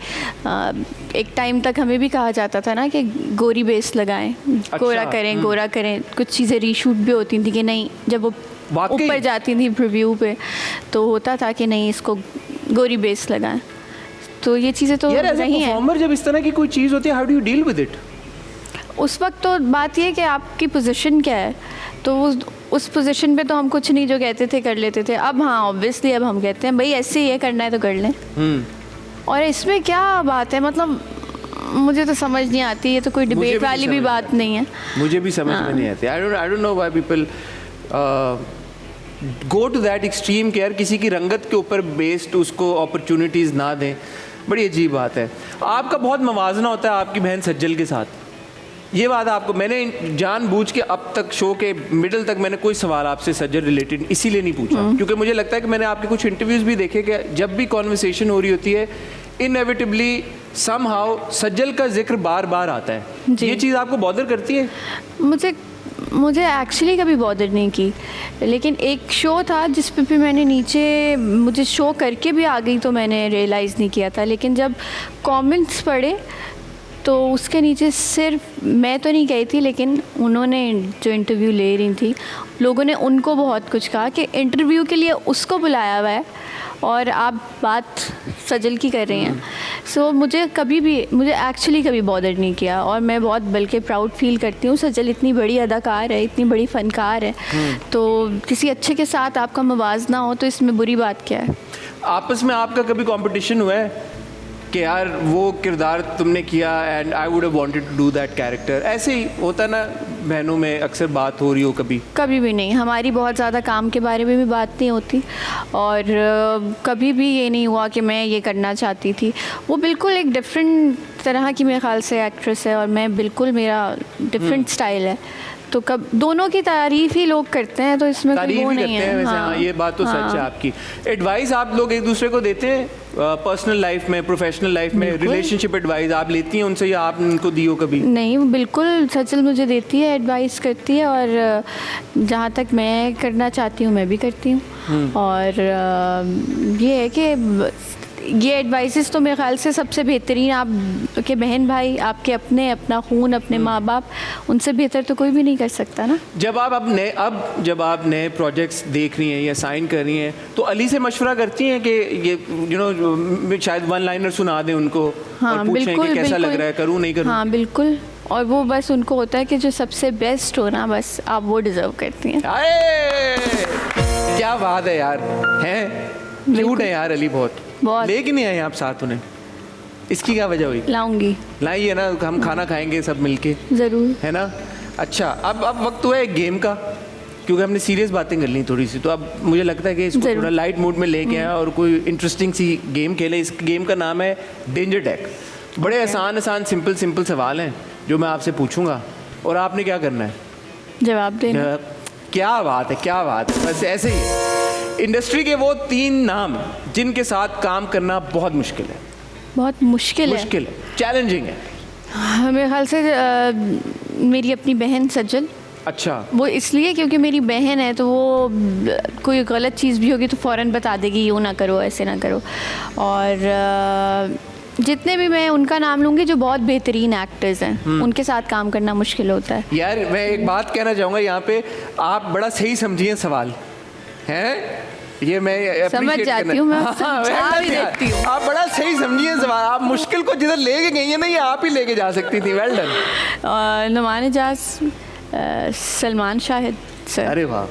S3: एक टाइम तक हमें भी कहा जाता था ना कि गोरी बेस लगाएं, गोरा करें, गोरा करें. कुछ चीज़ें रीशूट भी होती थी कि नहीं, जब वो ऊपर जाती थी प्रीव्यू पे तो होता था कि नहीं, इसको गोरी बेस लगाएं. तो ये चीज़ें तो नहीं है.
S1: जब इस तरह की कोई चीज़ होती है, how do you deal with it?
S3: उस वक्त तो बात ये है कि आपकी पोजीशन क्या है, तो उस पोजीशन पे तो हम कुछ नहीं, जो कहते थे कर लेते थे. अब हाँ, ऑब्वियसली अब हम कहते हैं भाई ऐसे ही है, करना है तो कर लें. और इसमें क्या बात है, मतलब मुझे तो समझ नहीं आती. ये तो कोई डिबेट वाली भी बात नहीं है.
S1: मुझे भी समझ में नहीं आती. I don't know why people go to that extreme के यार किसी की रंगत के ऊपर बेस्ड उसको अपॉर्चुनिटीज़ ना दें. बड़ी अजीब बात है. आपका बहुत मवाजना होता है आपकी बहन सज्जल के साथ. ये बात आपको, मैंने जानबूझ के अब तक शो के मिडल तक मैंने कोई सवाल आपसे सज्जल रिलेटेड इसीलिए नहीं पूछा, क्योंकि मुझे लगता है कि मैंने आपके कुछ इंटरव्यूज़ भी देखे कि जब भी कॉन्वर्सेशन हो रही होती है, इनएविटेबली समहाउ सज्जल का जिक्र बार बार आता है. ये चीज़ आपको बॉदर करती है?
S3: मुझे एक्चुअली कभी बॉदर नहीं की, लेकिन एक शो था जिस पे भी मैंने नीचे, मुझे शो करके भी आ गई तो मैंने रियलाइज़ नहीं किया था. लेकिन जब कमेंट्स पढ़े तो उसके नीचे सिर्फ मैं तो नहीं गई थी, लेकिन उन्होंने जो इंटरव्यू ले रही थी, लोगों ने उनको बहुत कुछ कहा कि इंटरव्यू के लिए उसको बुलाया हुआ है और आप बात सजल की कर रही हैं. सो मुझे एक्चुअली कभी बॉदर नहीं किया, और मैं बहुत बल्कि प्राउड फील करती हूँ. सजल इतनी बड़ी अदाकार है, इतनी बड़ी फ़नकार है, तो किसी अच्छे के साथ आपका मवाजना हो तो इसमें बुरी बात क्या है?
S1: आपस में आपका कभी कंपटीशन हुआ है कि यार वो किरदार तुमने किया and I would have wanted to do that character? ऐसे ही होता ना, बहनों में अक्सर बात हो रही हो कभी?
S3: कभी भी नहीं. हमारी बहुत ज़्यादा काम के बारे में भी बात नहीं होती, और कभी भी ये नहीं हुआ कि मैं ये करना चाहती थी. वो बिल्कुल एक डिफरेंट तरह की मेरे ख्याल से एक्ट्रेस है, और मैं बिल्कुल, मेरा डिफरेंट स्टाइल है. तो कब दोनों की तारीफ ही लोग करते हैं, तो इसमें कोई वो नहीं है.
S1: हाँ, ये बात तो सच है आपकी. एडवाइस आप लोग एक दूसरे को देते हैं पर्सनल लाइफ में, प्रोफेशनल लाइफ में? रिलेशनशिप एडवाइस आप लेती हैं उनसे या आप उनको दी हो कभी?
S3: नहीं, बिल्कुल सचल मुझे देती है, एडवाइस करती है, और जहाँ तक मैं करना चाहती हूँ मैं भी करती हूँ. और ये है कि ये एडवाइसेस तो मेरे ख्याल से सबसे बेहतरीन आपके बहन भाई, आपके अपना खून, अपने माँ बाप, उनसे बेहतर तो कोई भी नहीं कर सकता ना.
S1: जब जब आप नए प्रोजेक्ट्स देख रही हैं या साइन कर रही हैं, तो अली से मशवरा करती हैं कि ये शायद वन लाइनर सुना दें उनको?
S3: हाँ,
S1: और पूछें कि कैसा लग रहा है, करूँ नहीं करूँ?
S3: हाँ बिल्कुल. और वो बस उनको होता है कि जो सबसे बेस्ट हो ना, बस आप वो डिज़र्व करती हैं.
S1: क्या बात है यार, हैं क्यूट है यार अली बहुत. लेके नहीं आए आप साथ उन्हें? इसकी क्या वजह हुई?
S3: लाऊंगी.
S1: लाइए ना, हम खाना खाएंगे सब मिलके,
S3: ज़रूर,
S1: है ना. अच्छा, अब वक्त हुआ है एक गेम का, क्योंकि हमने सीरियस बातें कर ली थोड़ी सी, तो अब मुझे लगता है कि इसको थोड़ा लाइट मूड में लेके आए और कोई इंटरेस्टिंग सी गेम खेलें. इस गेम का नाम है डेंजर टैग. बड़े आसान सिंपल सवाल हैं जो मैं आपसे पूछूंगा, और आपने क्या करना है?
S3: जवाब देना.
S1: क्या बात है, क्या बात है. बस ऐसे ही. इंडस्ट्री के वो 3 नाम जिनके साथ काम करना बहुत मुश्किल है.
S3: बहुत मुश्किल है,
S1: चैलेंजिंग है.
S3: मेरे ख्याल से मेरी अपनी बहन सज्जल.
S1: अच्छा. वो
S3: इसलिए क्योंकि मेरी बहन है, तो वो कोई गलत चीज़ भी होगी तो फ़ौरन बता देगी, यूँ ना करो, ऐसे ना करो. और जितने भी मैं उनका नाम लूँगी जो बहुत बेहतरीन एक्टर्स हैं, उनके साथ काम करना मुश्किल होता है.
S1: यार मैं एक बात कहना चाहूँगा यहाँ पे, आप बड़ा सही समझिए सवाल है. ये मैं
S3: समझ
S1: appreciate
S3: जाती
S1: करना-
S3: हूँ, मैं
S1: हाँ,
S3: समझा भी
S1: well done
S3: देती
S1: यार।
S3: हूँ।
S1: आप बड़ा सही समझिए सवाल, आप मुश्किल को जिधर लेके गई है ना, ये आप ही लेके जा सकती थी। Well done.
S3: नुमान जाज, सलमान शाहिद सर।
S1: अरे वाह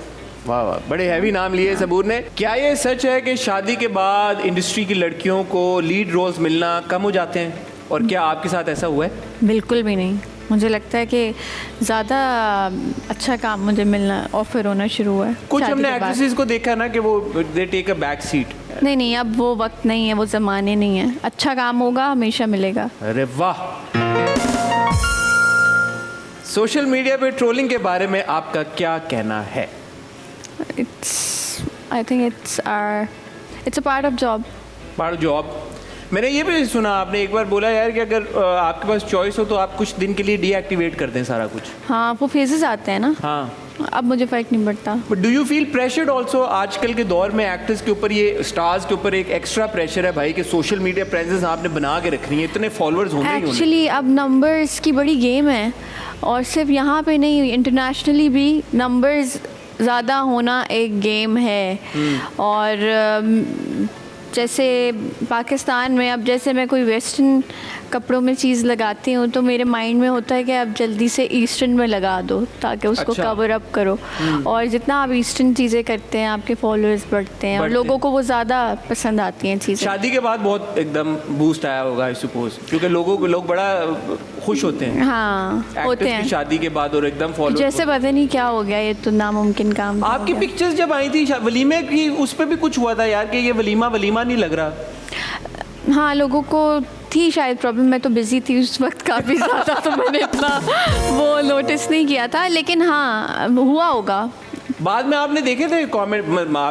S1: वाह वाह, बड़े हैवी नाम लिए सबूर ने। क्या ये सच है कि शादी के बाद इंडस्ट्री की लड़कियों को लीड रोल्स मिलना कम हो जाते हैं, और क्या आपके साथ ऐसा हुआ है?
S3: बिल्कुल भी नहीं। मुझे लगता है कि ज़्यादा अच्छा काम मुझे मिलना ऑफर होना शुरू हुआ है
S1: कुछ
S3: शादी
S1: हमने
S3: के बाद।
S1: एक्ट्रेसेस को देखा ना कि वो they take a back seat.
S3: नहीं नहीं, अब वो वक्त नहीं है, वो ज़माने नहीं है। अच्छा काम होगा हमेशा मिलेगा।
S1: अरे वाह। सोशल मीडिया पे ट्रोलिंग के बारे में आपका क्या कहना है?
S3: I think it's a part of job.
S1: Part job. मैंने ये भी सुना, आपने एक बार बोला यार कि अगर आपके पास चॉइस हो तो आप कुछ दिन के लिए डीएक्टिवेट कर दें सारा कुछ।
S3: हाँ, वो फेजेस आते हैं ना।
S1: हाँ,
S3: अब मुझे फ़र्क नहीं पड़ता।
S1: But do you feel pressured also? आजकल के दौर में एक्टर्स के ऊपर, ये स्टार्स के ऊपर एक एक्स्ट्रा प्रेशर है भाई कि सोशल मीडिया प्रेजेंस आपने बना के रखनी है, इतने फॉलोअर्स होंगे ही होंगे।
S3: एक्चुअली अब नंबर्स की बड़ी गेम है, और सिर्फ यहाँ पे नहीं, इंटरनेशनली भी नंबर्स ज़्यादा होना एक गेम है। और जैसे पाकिस्तान में अब जैसे मैं कोई वेस्टर्न कपड़ों में चीज़ लगाती हूँ तो मेरे माइंड में होता है कि अब जल्दी से ईस्टर्न में लगा दो ताकि उसको
S1: अच्छा।
S3: कवर अप करो। और जितना आप ईस्टर्न चीज़ें करते हैं आपके फॉलोअर्स बढ़ते हैं और
S1: बढ़ते
S3: लोगों को वो ज़्यादा पसंद आती हैं चीज़ें।
S1: शादी के बाद बहुत एकदम बूस्ट आया होगा आई सपोज, क्योंकि लोग बड़ा खुश होते हैं
S3: हाँ, होते
S1: एक्टर्स की
S3: हैं।
S1: शादी के बाद, और एकदम फॉलो।
S3: जैसे पता नहीं क्या हो गया, ये तो नामुमकिन काम हो
S1: आपकी
S3: गया।
S1: पिक्चर्स जब आई थी वलीमे की, उस पर भी कुछ हुआ था यार कि ये वलीमा नहीं लग रहा।
S3: हाँ, लोगों को थी शायद प्रॉब्लम। मैं तो बिज़ी थी उस वक्त काफ़ी ज़्यादा, तो मैंने इतना वो नोटिस नहीं किया था, लेकिन हाँ हुआ होगा।
S1: बाद में आपने देखे थे कमेंट?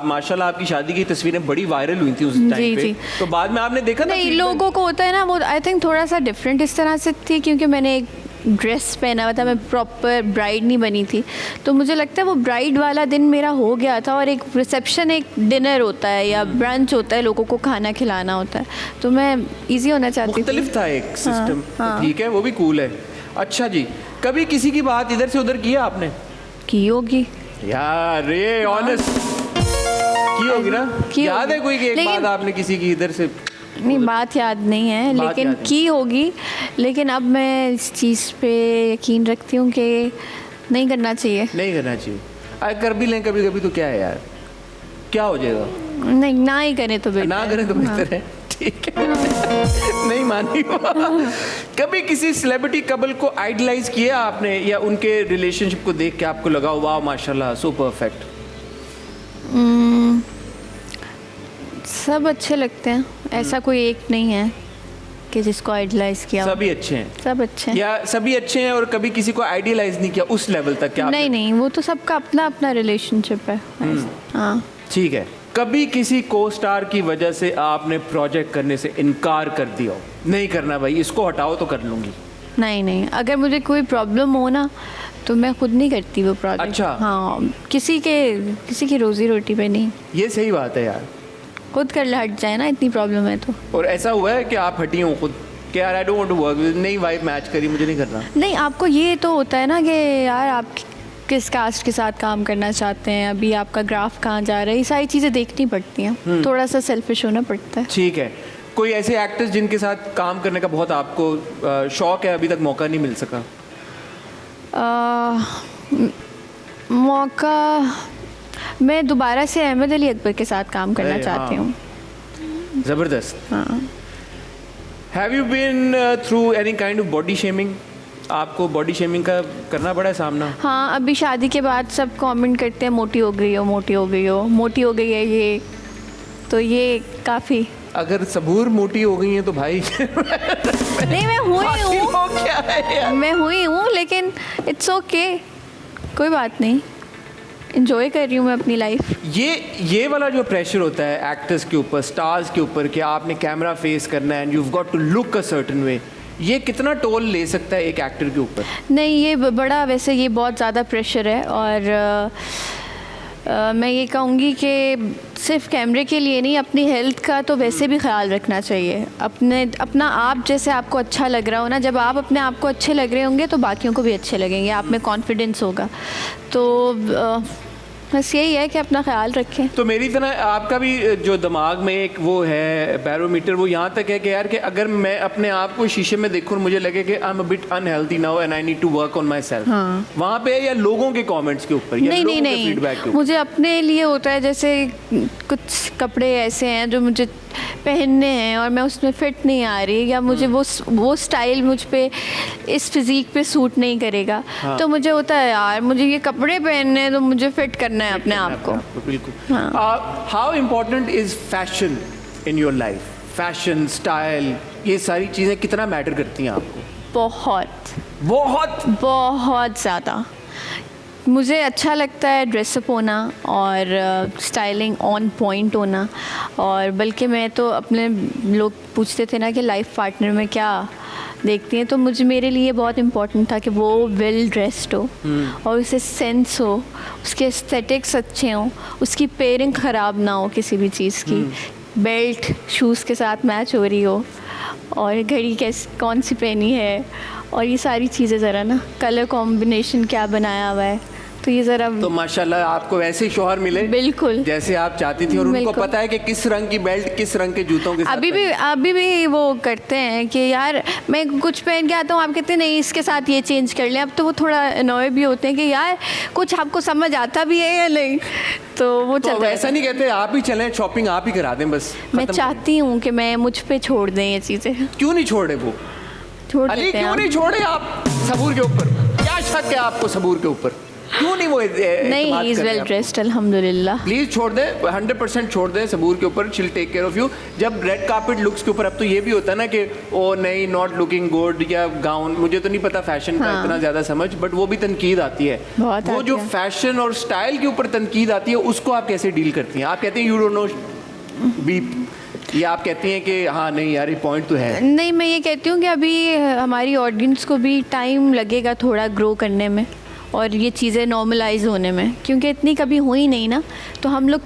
S1: माशाल्लाह आपकी शादी की तस्वीरें बड़ी वायरल हुई थी उस टाइम पे,
S3: जी।
S1: तो बाद में आपने देखा था?
S3: नहीं, लोगों को होता है ना, वो आई थिंक थोड़ा सा डिफरेंट इस तरह से थी क्योंकि मैंने एक ड्रेस पहना हुआ था, मैं प्रॉपर ब्राइड नहीं बनी थी, तो मुझे लगता है वो ब्राइड वाला दिन मेरा हो गया था। और एक रिसेप्शन, एक डिनर होता है या ब्रंच होता है, लोगों को खाना खिलाना होता है, तो मैं इजी होना चाहती थी।
S1: मुख्तलिफ था एक सिस्टम।
S3: हाँ।
S1: ठीक है, वो भी कूल है। अच्छा जी, कभी किसी की बात इधर से उधर किया आपने?
S3: की होगी
S1: यार ये ऑनेस्ट की होगी ना?
S3: की
S1: याद
S3: होगी।
S1: है कोई कि एक
S3: लेकिन-
S1: बात आपने किसी की इधर से?
S3: नहीं, बात याद नहीं है,
S1: बात
S3: लेकिन
S1: याद नहीं।
S3: की होगी। लेकिन अब मैं इस चीज़ पे यकीन रखती हूँ कि नहीं करना चाहिए।
S1: नहीं करना चाहिए। अगर कर भी लें कभी कभी तो क्या है यार, क्या हो जाएगा?
S3: नहीं, ना ही करें तो बेहतर
S1: ना करें तो बेहतर है। ठीक है। नहीं मानी। कभी किसी सेलिब्रिटी कपल को आइडलाइज किया आपने, या उनके रिलेशनशिप को देख के आपको लगा वाह माशाल्लाह सो परफेक्ट?
S3: सब अच्छे लगते हैं, ऐसा कोई एक नहीं है कि जिसको आइडलाइज किया हो।
S1: सभी अच्छे हैं
S3: सब अच्छे हैं।
S1: या सभी अच्छे हैं और कभी किसी को आइडियलाइज नहीं किया उस लेवल तक? क्या
S3: नहीं नहीं, वो तो सबका अपना अपना रिलेशनशिप है। हाँ।
S1: ठीक है। कभी किसी को स्टार की वजह से आपने प्रोजेक्ट करने से इनकार कर दिया हो, नहीं करना भाई, इसको हटाओ तो कर लूँगी?
S3: नहीं नहीं, अगर मुझे कोई प्रॉब्लम हो ना तो मैं खुद नहीं करती वो प्रोजेक्ट।
S1: अच्छा।
S3: हाँ, किसी की रोजी रोटी पे नहीं,
S1: ये सही बात है यार।
S3: खुद कर ले, हट जाए ना, इतनी प्रॉब्लम है तो।
S1: और ऐसा हुआ है कि आप हटी हो खुद कि यार I don't want to work, नहीं वाइफ मैच करी, मुझे नहीं करना?
S3: नहीं, आपको ये तो होता है ना कि यार आप किस कास्ट के साथ काम करना चाहते हैं, अभी आपका ग्राफ कहाँ जा रहा है, ये सारी चीज़ें देखनी पड़ती हैं। थोड़ा सा सेल्फिश होना पड़ता है।
S1: ठीक है। कोई ऐसे एक्टर्स जिनके साथ काम करने का बहुत आपको शौक है, अभी तक मौका नहीं मिल सका?
S3: मौका, मैं दोबारा से अहमद अली अकबर के साथ काम करना
S1: अरे
S3: चाहती
S1: हाँ।
S3: हूँ।
S1: ज़बरदस्त।
S3: हाँ।
S1: Have you been through any kind of body shaming? आपको बॉडी शेमिंग का करना पड़ा है सामना?
S3: हाँ, अभी शादी के बाद सब कमेंट करते हैं मोटी हो गई हो, मोटी हो गई हो, मोटी हो गई है ये, तो ये काफ़ी।
S1: अगर सबूर मोटी हो गई हैं तो भाई
S3: नहीं, मैं हुई हूँ,
S1: क्या है यार?
S3: मैं हुई हूँ, लेकिन इट्स ओके, कोई बात नहीं, इंजॉय कर रही हूँ मैं अपनी लाइफ।
S1: ये वाला जो प्रेशर होता है एक्टर्स के ऊपर, स्टार्स के ऊपर, कि आपने कैमरा फेस करना है and you have got to look a certain way, ये कितना टोल ले सकता है एक एक्टर के ऊपर?
S3: नहीं, ये बड़ा, वैसे ये बहुत ज़्यादा प्रेशर है। और मैं ये कहूँगी कि सिर्फ कैमरे के लिए नहीं, अपनी हेल्थ का तो वैसे भी ख्याल रखना चाहिए। अपना आप जैसे आपको अच्छा लग रहा हो ना, जब आप अपने आप को अच्छे लग रहे होंगे तो बाकियों को भी अच्छे लगेंगे, आप में कॉन्फिडेंस होगा। तो बस यही है कि अपना ख्याल रखें।
S1: तो मेरी तरह आपका भी जो दिमाग में एक वो है बैरोमीटर, वो यहाँ तक है कि यार कि अगर मैं अपने आप को शीशे में देखूं और मुझे लगे कि I am a bit unhealthy now and I need to work on myself, वहाँ पे या लोगों के कमेंट्स के ऊपर या लोगों के फीडबैक के ऊपर?
S3: मुझे अपने लिए होता है, जैसे कुछ कपड़े ऐसे हैं जो मुझे पहनने हैं और मैं उसमें फिट नहीं आ रही, या मुझे वो स्टाइल मुझ पे इस फिज़ीक पे सूट नहीं करेगा, तो मुझे होता है यार मुझे ये कपड़े पहनने हैं तो मुझे फिट करना है अपने आप को।
S1: बिल्कुल। How important is fashion in your life? Fashion, style, ये सारी चीज़ें कितना मैटर करती हैं आपको?
S3: बहुत
S1: बहुत
S3: बहुत ज़्यादा। मुझे अच्छा लगता है ड्रेसअप होना और स्टाइलिंग ऑन पॉइंट होना, और बल्कि मैं तो अपने, लोग पूछते थे ना कि लाइफ पार्टनर में क्या देखती हैं, तो मेरे लिए बहुत इम्पोर्टेंट था कि वो वेल ड्रेस्ड हो और उसे सेंस हो, उसके एस्थेटिक्स अच्छे हों, उसकी पेयरिंग ख़राब ना हो किसी भी चीज़ की, बेल्ट शूज़ के साथ मैच हो रही हो, और घड़ी कौन सी पहनी है, और ये सारी चीज़ें ज़रा ना, कलर कॉम्बिनेशन क्या बनाया हुआ है, तो ये ज़रा।
S1: तो माशाल्लाह आपको वैसे ही शौहर मिले
S3: बिल्कुल
S1: जैसे आप चाहती थी, और उनको पता है कि किस रंग की बेल्ट किस रंग के जूतों के साथ।
S3: अभी भी वो करते हैं कि यार मैं कुछ पहन के आता हूँ, आप कहते हैं नहीं इसके साथ ये चेंज कर लें। अब तो वो थोड़ा अनॉय भी होते हैं कि यार कुछ आपको समझ आता भी है या नहीं, तो वो
S1: तो
S3: चलता है।
S1: ऐसा नहीं कहते आप ही चलें, शॉपिंग आप ही करा दें बस?
S3: मैं चाहती हूँ कि मैं मुझ पे छोड़ दें ये चीज़ें।
S1: क्यों नहीं छोड़े वो?
S3: छोड़
S1: अली
S3: देते हैं
S1: क्यों
S3: आप।
S1: नहीं छोड़े आप सबूर के ऊपर? क्या शक है आपको सबूर के ऊपर? क्यों नहीं वो
S3: नहीं, ही इज़ वेल ड्रेस्ड अल्हम्दुलिल्लाह।
S1: प्लीज छोड़ दे, 100% छोड़ दे सबूर के ऊपर। शील टेक केयर ऑफ यू। जब रेड कार्पेट लुक्स के ऊपर, अब तो ये भी होता है ना कि ओ नहीं नॉट लुकिंग गुड, या गाउन, मुझे तो नहीं पता फैशन का इतना ज़्यादा समझ, बट वो भी तनकीद आती है।
S3: बहुत
S1: वो
S3: आती
S1: जो
S3: है।
S1: फैशन और स्टाइल के ऊपर तनकीद आती है, उसको आप कैसे डील करती हैं? आप कहते हैं यू डोंट नो बीप, या आप कहती हैं कि हाँ नहीं यार ये पॉइंट तो है?
S3: नहीं, मैं ये कहती हूँ कि अभी हमारी ऑडियंस को भी टाइम लगेगा थोड़ा ग्रो करने में और ये चीज़ें नॉर्मलाइज होने में, क्योंकि इतनी कभी हुई नहीं ना। तो हम लोग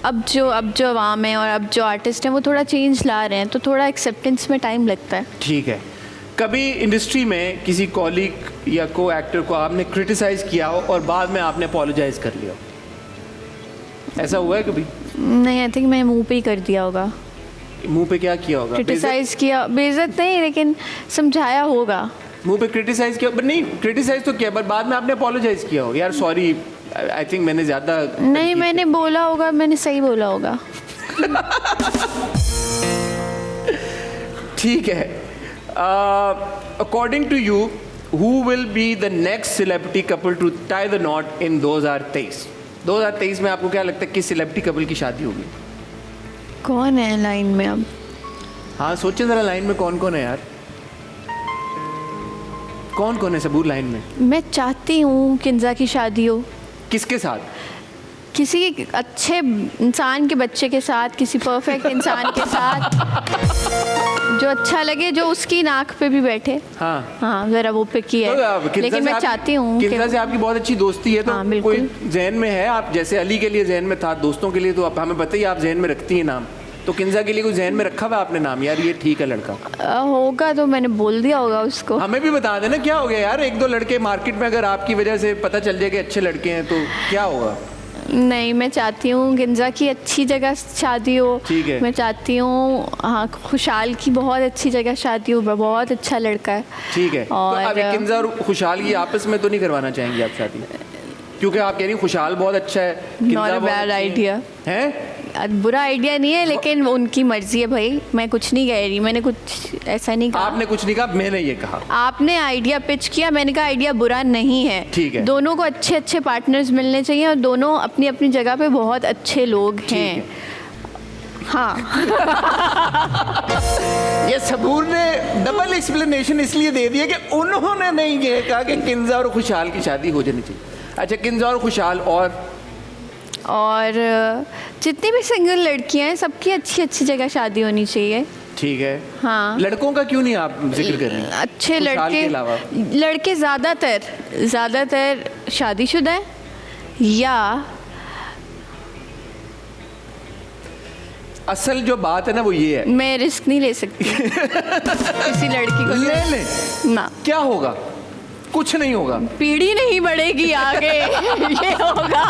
S3: अब जो आवाम है और अब जो आर्टिस्ट हैं वो थोड़ा चेंज ला रहे हैं, तो थोड़ा एक्सेप्टेंस में टाइम लगता है।
S1: ठीक है। कभी इंडस्ट्री में किसी कॉलीग या को एक्टर को आपने क्रिटिसाइज़ किया हो और बाद में आपने अपोलोजाइज कर लिया हो, ऐसा हुआ है कभी?
S3: नहीं, आई थिंक मैं मुंह पे ही कर दिया होगा।
S1: मुंह पे क्या किया होगा?
S3: क्रिटिसाइज़ किया, बेइज्जत नहीं, लेकिन समझाया होगा।
S1: मुंह पे क्रिटिसाइज किया, बट नहीं क्रिटिसाइज तो किया, बट बाद में आपने अपोलोजाइज किया हो, यार सॉरी आई थिंक मैंने ज़्यादा
S3: नहीं, मैंने बोला होगा, मैंने सही बोला होगा।
S1: ठीक है। According to you, who will be the next celebrity couple to tie the knot in 2023 में आपको क्या लगता है किस सेलिब्रिटी कपल की शादी होगी?
S3: कौन है लाइन में अब?
S1: हाँ सोचें ज़रा, लाइन में कौन कौन है यार? कौन कौन है सबूर लाइन में?
S3: मैं चाहती हूँ किंजा की शादी हो।
S1: किसके साथ?
S3: किसी अच्छे इंसान के बच्चे के साथ, किसी परफेक्ट इंसान के साथ जो अच्छा लगे, जो उसकी नाक पे भी बैठे। हाँ ज़रा वो पिकी है,
S1: तो
S3: लेकिन मैं चाहती हूँ
S1: किंजा से आपकी बहुत अच्छी दोस्ती है, तो
S3: हाँ, बिल्कुल।
S1: कोई जहन में है? आप जैसे अली के लिए जहन में था, दोस्तों के लिए तो आप हमें बताइए, आप जहन में रखती हैं नाम, तो किंजा के लिए कोई जहन में रखा हुआ आपने नाम, यार ये ठीक है लड़का?
S3: होगा तो मैंने बोल दिया होगा उसको।
S1: हमें भी बता देना क्या हो गया यार, एक दो लड़के मार्केट में अगर आपकी वजह से पता चल जाए कि अच्छे लड़के हैं तो क्या होगा?
S3: नहीं, मैं चाहती हूँ किंजा की अच्छी जगह शादी हो।
S1: ठीक है।
S3: मैं चाहती हूँ हाँ खुशहाल की बहुत अच्छी जगह शादी हो, बहुत अच्छा लड़का है।
S1: ठीक है।
S3: और
S1: तो अब किंजा और खुशहाल की आपस में तो नहीं करवाना चाहेंगी आप शादी? क्योंकि आप कह रही खुशहाल बहुत अच्छा है,
S3: नॉट अ बैड आइडिया
S1: है।
S3: बुरा आइडिया नहीं है, लेकिन उनकी मर्जी है भाई, मैं कुछ नहीं कह रही, मैंने कुछ ऐसा नहीं कहा।
S1: आपने कुछ नहीं कहा, मैंने ये कहा।
S3: आपने आइडिया पिच किया, मैंने कहा आइडिया बुरा नहीं है।
S1: ठीक है।
S3: दोनों को अच्छे अच्छे पार्टनर्स मिलने चाहिए और दोनों अपनी अपनी जगह पे बहुत अच्छे लोग हैं। हाँ।
S1: ये सबूर ने डबल एक्सप्लेनेशन इसलिए दे दिया कि उन्होंने नहीं ये कहा कि किंजा और खुशहाल की शादी हो जानी चाहिए। अच्छा, किंजा और खुशहाल और
S3: जितनी भी सिंगल लड़कियां हैं सबकी अच्छी अच्छी जगह शादी होनी चाहिए।
S1: ठीक है।
S3: हाँ।
S1: लड़कों का क्यों नहीं आप जिक्र कर रहे हैं?
S3: अच्छे
S1: खुशहाल के अलावा?
S3: लड़के ज़्यादातर शादीशुदा हैं या
S1: असल जो बात है ना वो ये है,
S3: मैं रिस्क नहीं ले सकती किसी लड़की को
S1: ले
S3: ना।
S1: क्या होगा? कुछ नहीं होगा।
S3: पीढ़ी नहीं बढ़ेगी आगे ये होगा।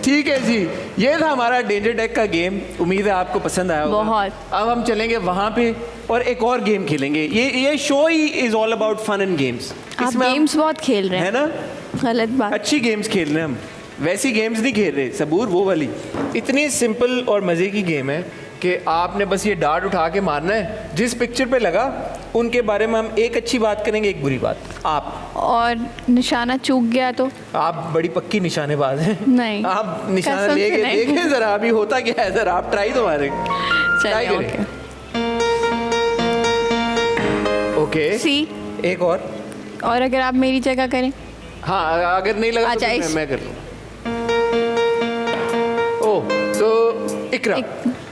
S1: ठीक है जी, ये था हमारा डेंजर डेक का गेम। उम्मीद है आपको पसंद आया होगा।
S3: बहुत।
S1: अब हम चलेंगे वहाँ पे और एक और गेम खेलेंगे। ये शो ही is all about fun and games.
S3: आप गेम्स बहुत खेल रहे
S1: है
S3: हैं
S1: ना,
S3: गलत बात।
S1: अच्छी गेम्स खेल रहे हैं हम, वैसी गेम्स नहीं खेल रहे सबूर, वो वाली। इतनी सिंपल और मज़े की गेम है कि आपने बस ये डार्ट उठा के मारना है, जिस पिक्चर पे लगा उनके बारे में हम एक अच्छी बात करेंगे, एक बुरी बात। आप
S3: और निशाना चूक गया तो
S1: आप बड़ी पक्की निशानेबाज हैं।
S3: नहीं,
S1: आप निशाना
S3: कसम से
S1: लेके
S3: नहीं।
S1: देखें जरा अभी होता क्या है, जरा आप ट्राई तो मारें।
S3: चलिए ओके।
S1: ओके
S3: सी।
S1: एक और
S3: अगर आप मेरी जगह करें।
S1: हाँ, अगर नहीं लगा तो
S3: अच्छा,
S1: फिर मैं कर लूँ। ओह, तो इकरा।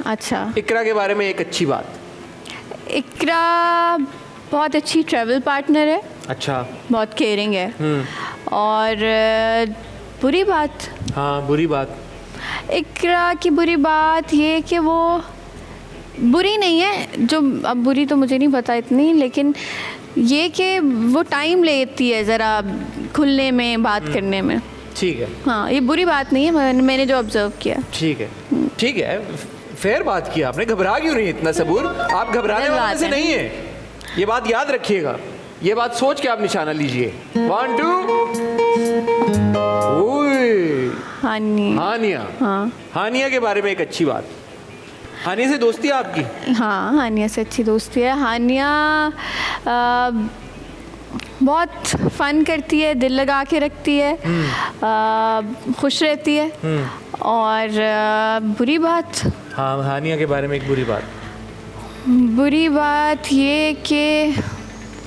S3: अच्छा,
S1: इकरा के बारे में एक अच्छी बात।
S3: इकरा बहुत अच्छी ट्रैवल पार्टनर है,
S1: अच्छा।
S3: बहुत केयरिंग है। और बुरी बात,
S1: हाँ बुरी बात,
S3: इकरा की बुरी बात ये कि वो बुरी नहीं है, जो अब बुरी तो मुझे नहीं पता इतनी, लेकिन ये कि वो टाइम लेती है ज़रा खुलने में, बात करने में।
S1: ठीक है।
S3: हाँ, ये बुरी बात नहीं है, मैंने जो ऑब्जर्व किया।
S1: ठीक है, ठीक है, फेयर बात की आपने। घबरा क्यों नहीं इतना सबूर, आप घबराने वाले से नहीं है, ये बात याद रखिएगा, ये बात सोच के आप निशाना लीजिए। 1 2। हानिया।
S3: हाँ,
S1: हानिया के बारे में एक अच्छी बात। हानिया से दोस्ती है आपकी?
S3: हाँ, हानिया से अच्छी दोस्ती है। हानिया बहुत फन करती है, दिल लगा के रखती है, खुश रहती है। और बुरी बात,
S1: हाँ हानिया के बारे में एक बुरी बात।
S3: बुरी बात ये कि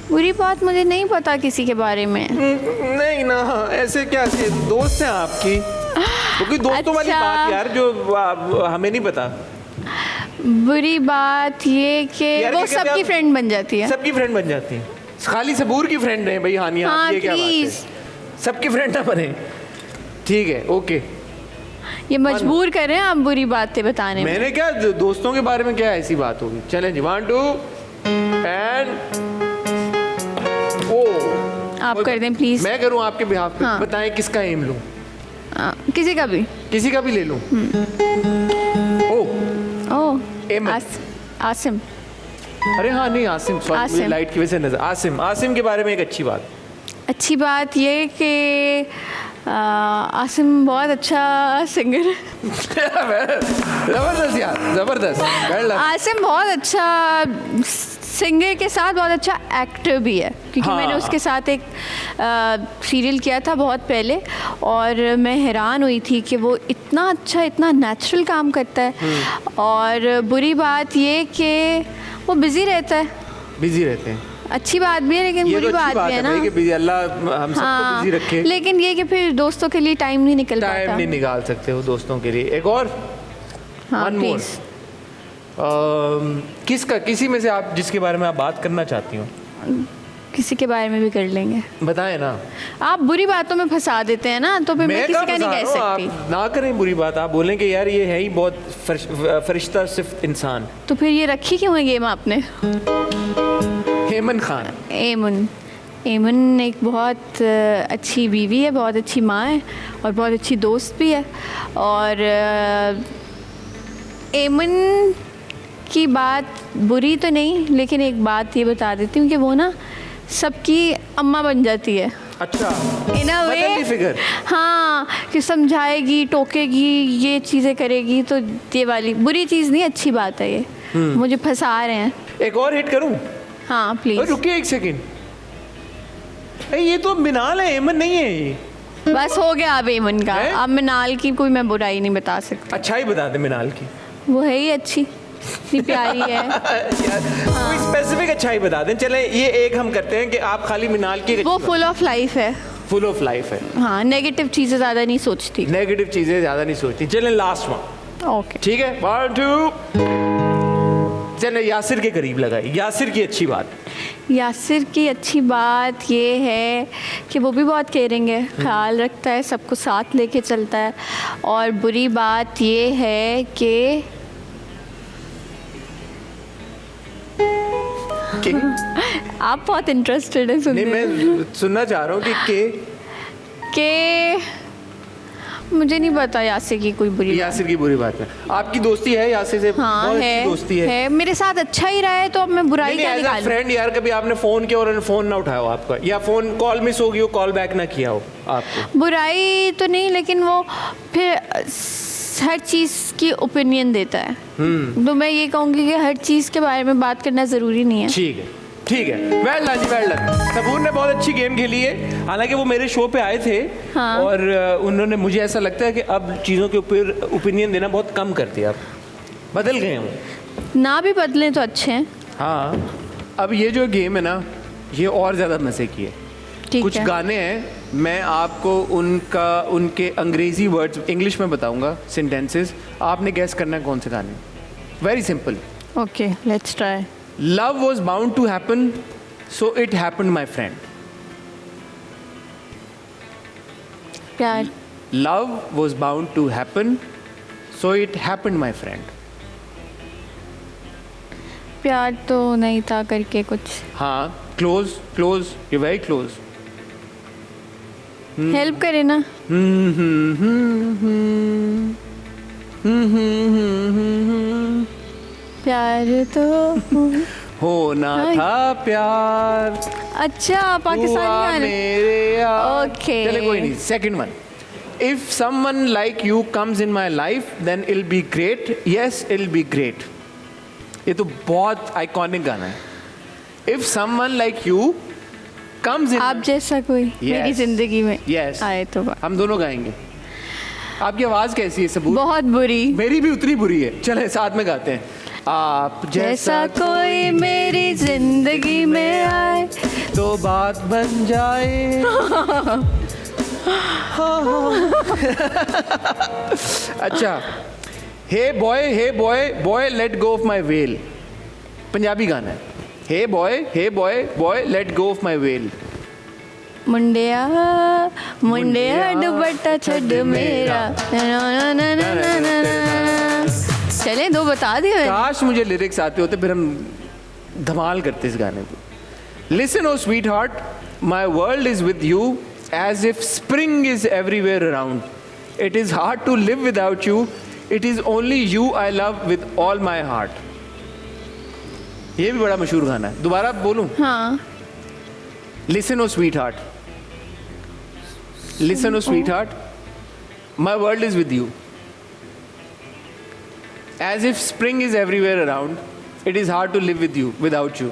S3: बुरी बात मुझे नहीं पता किसी के बारे में।
S1: नहीं ना, ऐसे क्या, दोस्त हैं आपकी, क्योंकि दोस्तों वाली
S3: अच्छा।
S1: बात यार जो हमें नहीं पता।
S3: बुरी बात ये कि वो सबकी फ्रेंड बन जाती है।
S1: सबकी फ्रेंड बन जाती है, खाली सबूर की फ्रेंड है भाई हानिया।
S3: हाँ,
S1: ये क्या बात है,
S3: प्लीज
S1: सबकी फ्रेंड ना बने। ठीक है, ओके।
S3: ये मजबूर कर रहे हैं आप बुरी बातें बताने में।
S1: मैंने क्या, दोस्तों के बारे में क्या ऐसी बात होगी। चलें जी, 1 2 एंड ओ
S3: आप कर दें प्लीज।
S1: मैं करूं आपके बिहाफ पे।
S3: हाँ।
S1: बताएं किसका एम लूं?
S3: किसी का भी।
S1: किसी का भी ले लूं।
S3: ओह,
S1: एमन।
S3: आसिम।
S1: अरे हाँ नहीं, आसिम, सॉरी मुझे
S3: आसिम।
S1: लाइट की वजह से नजर। आसिम के बारे में एक अच्छी बात।
S3: अच्छी बात ये कि आसिम बहुत अच्छा सिंगर है।
S1: जबरदस्त यार, जबरदस्त।
S3: आसिम बहुत अच्छा सिंगर के साथ बहुत अच्छा एक्टर भी है, क्योंकि
S1: हाँ।
S3: मैंने उसके साथ एक सीरियल किया था बहुत पहले, और मैं हैरान हुई थी कि वो इतना अच्छा, इतना नेचुरल काम करता है। और बुरी बात ये कि वो बिज़ी रहता है।
S1: बिजी रहते हैं,
S3: अच्छी बात भी है, लेकिन
S1: ये
S3: बुरी
S1: तो अच्छी
S3: बात भी है ना।
S1: भाई कि बिजी, अल्लाह हम सबको बिजी रखे।
S3: लेकिन ये कि फिर दोस्तों के लिए टाइम नहीं निकल
S1: टाइम
S3: पाता।
S1: नहीं निकाल सकते हो दोस्तों के लिए। एक और,
S3: हाँ
S1: one more।
S3: प्लीज़।
S1: किसी में से आप जिसके बारे में आप बात करना चाहती हो,
S3: किसी के बारे में भी कर लेंगे।
S1: बताएं ना।
S3: आप बुरी बातों में फंसा देते हैं ना, तो फिर मैं किसी
S1: कहाँ
S3: का नहीं
S1: फंसा
S3: कह
S1: रहा हूँ,
S3: सकती।
S1: आप ना करें बुरी बात, आप बोलें कि यार ये है ही बहुत फरिश्ता सिर्फ इंसान।
S3: तो फिर ये रखी क्यों है गेम आपने?
S1: हेमन खान।
S3: एमन एक बहुत अच्छी बीवी है, बहुत अच्छी माँ है, और बहुत अच्छी दोस्त भी है। और एमन की बात बुरी तो नहीं, लेकिन एक बात ये बता देती हूँ कि वो ना सबकी अम्मा बन जाती है।
S1: अच्छा,
S3: इन अ
S1: मदरली
S3: वे।
S1: फिगर।
S3: हाँ, कि समझाएगी, टोकेगी, ये चीज़ें करेगी। तो ये वाली बुरी चीज़ नहीं, अच्छी बात है ये। मुझे फंसा रहे हैं।
S1: एक और हिट करूं?
S3: हाँ प्लीज़।
S1: रुकिए एक सेकेंड, ये तो मिनाल है, एमन नहीं है ये।
S3: बस हो गया अब एमन का।
S1: है?
S3: अब मिनाल की कोई मैं बुराई नहीं बता सकती।
S1: अच्छा ही बता दे मिनाल की।
S3: वो है ही अच्छी, इतनी प्यारी है।
S1: कोई स्पेसिफिक अच्छा ही बता दें। चलें ये एक हम करते हैं कि आप खाली मिनाल की।
S3: वो फुल ऑफ लाइफ है।
S1: फुल ऑफ लाइफ है।
S3: हाँ, नेगेटिव चीज़ें ज़्यादा नहीं सोचती।
S1: नेगेटिव चीजें ज्यादा नहीं सोचती। चलें लास्ट वन।
S3: ओके।
S1: ठीक है, 1 2। चलें यासिर के करीब लगाई। यासिर की अच्छी बात।
S3: यासिर की अच्छी बात ये है कि वो भी बहुत केयरिंग है, ख्याल रखता है, सबको साथ लेके चलता है। और बुरी बात ये है कि
S1: के
S3: आप बहुत इंटरेस्टेड है
S1: नहीं,
S3: सुनने
S1: मैं सुनना चाह रहा हूँ कि
S3: के मुझे नहीं पता यासिर की कोई बुरी बात।
S1: यासिर की बुरी बात है। आपकी दोस्ती है यासिर से?
S3: हाँ
S1: बहुत
S3: है,
S1: अच्छी दोस्ती है।
S3: मेरे साथ अच्छा ही रहा है तो अब मैं बुराई क्या
S1: एज अ
S3: निकालूं?
S1: फ्रेंड यार, कभी आपने फोन किया और उन्होंने फोन ना उठाया हो आपका, या फोन कॉल मिस हो गई हो, कॉल बैक ना किया हो आपको?
S3: बुराई तो नहीं, लेकिन वो फिर हर चीज़ की ओपिनियन देता है। तो मैं ये कहूँगी कि हर चीज़ के बारे में बात करना ज़रूरी नहीं है।
S1: ठीक है, ठीक है, वेल डन जी, वेल डन। सबूर ने बहुत अच्छी गेम खेली है। हालांकि वो मेरे शो पे आए थे
S3: हाँ।
S1: और उन्होंने, मुझे ऐसा लगता है कि अब चीज़ों के ऊपर ओपिनियन देना बहुत कम कर दिया, अब बदल गए हैं वो।
S3: ना भी बदलें तो अच्छे हैं।
S1: हाँ, अब ये जो गेम है ना, ये और ज़्यादा मज़े की है।
S3: ठीक
S1: कुछ
S3: है।
S1: गाने हैं, मैं आपको उनके अंग्रेज़ी वर्ड्स इंग्लिश में बताऊंगा, सेंटेंसेस, आपने गैस करना है कौन से गाने। Very simple.
S3: Okay, let's try.
S1: Love was bound to happen, so it happened, my friend.
S3: प्यार।
S1: Love was bound to happen, so it happened, my friend.
S3: प्यार तो नहीं था करके कुछ।
S1: हाँ, close, close, you're very close.
S3: Help करे ना। प्यार तो
S1: होना था प्यार,
S3: अच्छा पाकिस्तानी
S1: हुआ
S3: गाने।
S1: मेरे यार।
S3: Okay.
S1: चले कोई नहीं, second one. If someone like you comes in my life, then it'll be great. Yes, it'll be great. ये तो बहुत आइकॉनिक गाना है। If someone like you comes in,
S3: आप जैसा कोई मेरी जिंदगी में
S1: Yes.
S3: आए तो
S1: हम दोनों गाएंगे। आपकी आवाज कैसी है सबूत?
S3: बहुत बुरी।
S1: मेरी भी उतनी बुरी है। चले साथ में गाते हैं। आप
S3: जैसा कोई मेरी जिंदगी में आए
S1: तो बात बन जाए। अच्छा, hey boy boy let go of my veil, Punjabi गाना है। Hey boy boy let go of my veil.
S3: मुंडिया मुंडिया दुपट्टा छड़ मेरा ना ना ना ना ना ना। चले दो बता दिए।
S1: काश मुझे लिरिक्स आते होते, फिर हम धमाल करते इस गाने पे। Listen oh sweetheart, my world is with you as if spring is everywhere around. It is hard to live without you, it is only you I love with all my heart. ये भी बड़ा मशहूर गाना है। दोबारा बोलूं?
S3: हाँ।
S1: Listen oh sweetheart, listen oh sweetheart, my world is with you as if spring is everywhere around, it is hard to live with you without you.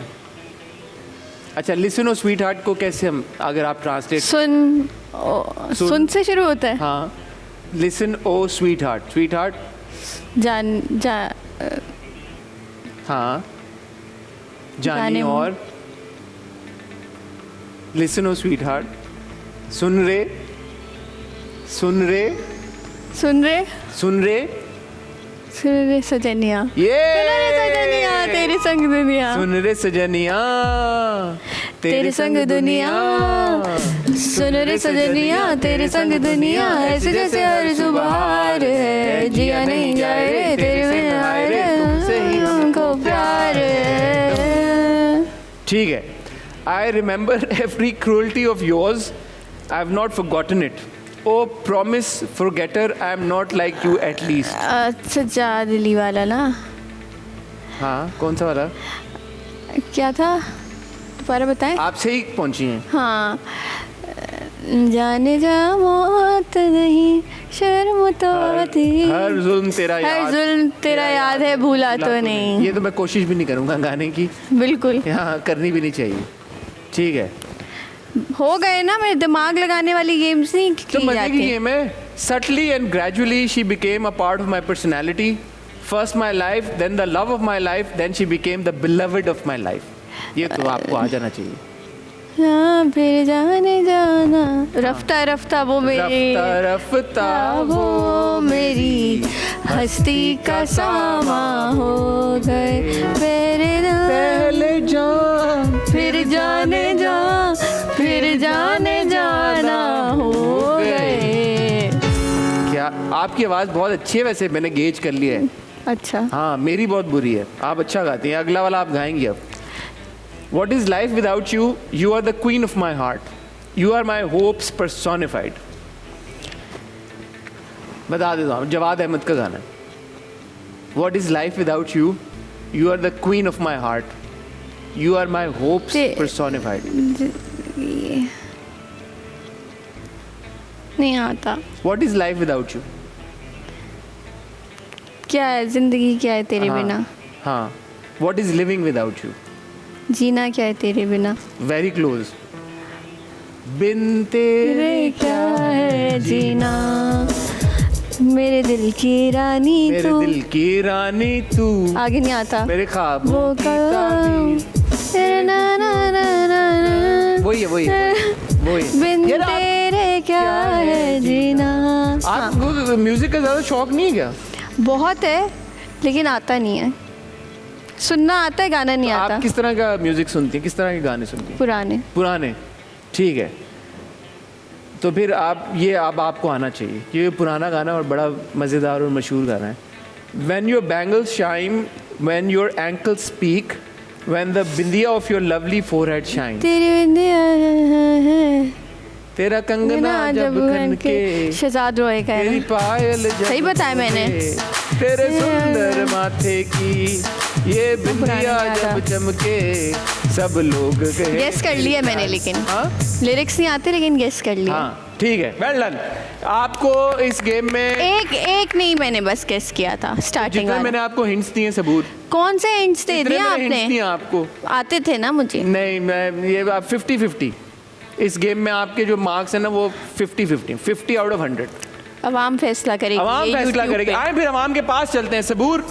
S1: अच्छा, लिसन ओ स्वीट हार्ट को कैसे हम, अगर आप translate?
S3: सुन से शुरू होता है।
S1: हाँ, listen oh sweet heart, sweet heart हाँ, जानी और लिसन ओ स्वीट हार्ट, सुन रे सुन रे
S3: सुन रे
S1: सुन रे
S3: सुन रे सजनिया,
S1: ये
S3: सजनिया तेरे संग दुनिया,
S1: सुन रे सजनिया
S3: तेरे संग दुनिया, सुन रे सजनिया तेरे संग दुनिया, ऐसे जैसे हर सुबह है, जिया नहीं जाए रे तेरे में हाय रे, तुमसे ही हमको प्यार है।
S1: ठीक है। I remember every cruelty of yours, I have not forgotten it. Oh promise forgetter, I am not like you at least.
S3: अच्छा, जा दिली वाला ना।
S1: हाँ, कौन सा वाला?
S3: क्या था, दोबारा बताएं।
S1: आप सही पहुंची हैं।
S3: हाँ, जाने जा मौत नहीं शर्म तो आती,
S1: हर जुल्म तेरा याद,
S3: हर जुल्म तेरा याद है, भूला तो नहीं।
S1: ये तो मैं कोशिश भी नहीं करूंगा गाने की,
S3: बिल्कुल
S1: यहाँ करनी भी नहीं चाहिए। ठीक है,
S3: हो गए ना, मेरे दिमाग लगाने वाली गेम्स नहीं
S1: तो
S3: की
S1: मजे की
S3: जाती।
S1: गेम है। Subtly and gradually she became a part of my personality. First my life, then the love of my life, then she became the beloved of my life. ये तो आपको आ जाना चाहिए।
S3: हाँ, फिर जाने जाना, रफ्ता रफ्ता वो मेरी,
S1: रफ्ता रफ्ता
S3: वो मेरी हस्ती का सामा हो गए, मेरे
S1: पहले जान
S3: फिर जाने जा, फिर जाने जाना हो गए।
S1: क्या आपकी आवाज़ बहुत अच्छी है वैसे, मैंने गेज कर लिया है।
S3: अच्छा,
S1: हाँ, मेरी बहुत बुरी है, आप अच्छा गाती हैं। अगला वाला आप गाएंगी अब। What is life without you? You are the queen of my heart. You are my hopes personified. बता देता हूँ, जवाद अहमद का गाना है। What is life without you? You are the queen of my heart. You are my hopes personified.
S3: नहीं आता।
S1: What is life without you?
S3: क्या है ज़िंदगी, क्या है तेरे बिना?
S1: हाँ। What is living without you?
S3: जीना क्या है तेरे बिना?
S1: Very close. बिन तेरे
S3: क्या है जीना, मेरे दिल की रानी
S1: मेरे
S3: तू।
S1: दिल की रानी तू,
S3: आगे नहीं आता।
S1: मेरे ख्वाबों
S3: वो
S1: की ताबीर।
S3: ना ना ना ना ना।
S1: वही है।
S3: बिन
S1: यार,
S3: तेरे क्या है जीना।
S1: आपको म्यूजिक का ज़्यादा शौक नहीं है क्या?
S3: बहुत है लेकिन आता नहीं है। सुनना आता है, गाना नहीं आता।
S1: आप किस तरह का म्यूजिक सुनती हैं, किस तरह के गाने सुनती हैं? पुराने। ठीक है, तो फिर अब आपको आना चाहिए। ये पुराना गाना और बड़ा मज़ेदार और मशहूर गाना है। When your bangles shine, when your ankles speak, when the bindiya of your lovely forehead shine.
S3: तेरी बिंदिया
S1: तेरा कंगना जब खनके,
S3: शहजाद रोए का है
S1: तेरी
S3: ना?
S1: पायल जब
S3: सही बताया मैंने।
S1: बजे, तेरे सुंदर माथे की ये बिंदिया
S3: पुरानी
S1: जब
S3: याद।
S1: चमके, सब लोग कहे।
S3: गेस कर लिया मैंने, लेकिन
S1: हाँ?
S3: लिरिक्स नहीं आते लेकिन गेस कर लिया।
S1: हाँ ठीक है, वेल डन। आपको इस गेम में
S3: एक नहीं, मैंने बस गेस किया था स्टार्टिंग
S1: जितने
S3: वाला।
S1: मैंने आपको हिंट्स दिए सबूत,
S3: कौन से हिंट्स दे
S1: जितने
S3: दिए
S1: मैंने हिंट्स दिए
S3: आपने?
S1: आपको,
S3: आते थे ना मुझे।
S1: नहीं मैं ये आप 50-50 इस गेम में आपके जो मार्क्स है ना वो 50 आउट ऑफ 100।
S3: अवाम फैसला करेगी।
S1: अवाम
S3: ये
S1: फैसला
S3: YouTube
S1: करेगी।
S3: पे।
S1: आए फिर अवाम के पास चलते हैं। सबूर,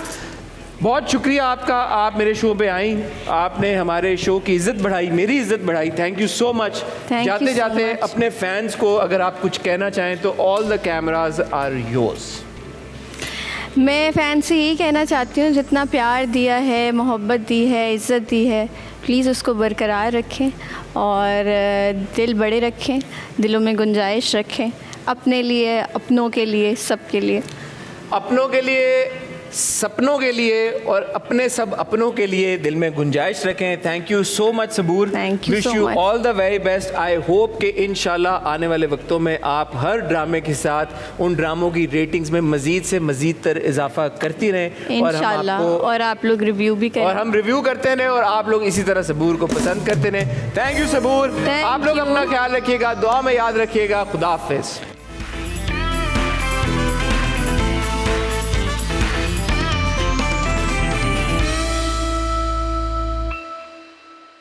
S1: बहुत शुक्रिया आपका, आप मेरे शो पे आई, आपने हमारे शो की इज्जत बढ़ाई, मेरी इज्जत बढ़ाई। Thank you so much.
S3: Thank you
S1: जाते
S3: so
S1: जाते
S3: much.
S1: अपने फैंस को अगर आप कुछ कहना चाहें तो all the cameras are yours.
S3: मैं फैन से यही कहना चाहती हूँ, जितना प्यार दिया है, मोहब्बत दी है, इज़्ज़त दी है, प्लीज़ उसको बरकरार रखें और दिल बड़े रखें, दिलों में गुंजाइश रखें, अपने लिए, अपनों के लिए, सबके लिए।
S1: अपनों के लिए, सपनों के लिए और अपने सब अपनों के लिए दिल में गुंजाइश रखें। Thank you so much Saboor.
S3: Thank you
S1: wish
S3: so
S1: you
S3: much.
S1: All the very best. I hope कि इंशाल्लाह आने वाले वक्तों में आप हर ड्रामे के साथ उन ड्रामों की रेटिंग्स में मजीद से मजीद तर इजाफा करती रहें
S3: इंशाल्लाह, और आप लोग रिव्यू भी करें।
S1: और हम रिव्यू करते रहें और आप लोग इसी तरह सबूर को पसंद करते रहें। Thank you Saboor.
S3: Thank
S1: आप लोग
S3: you.
S1: अपना ख्याल रखिएगा, दुआ में याद रखिएगा। खुदा हाफिज़।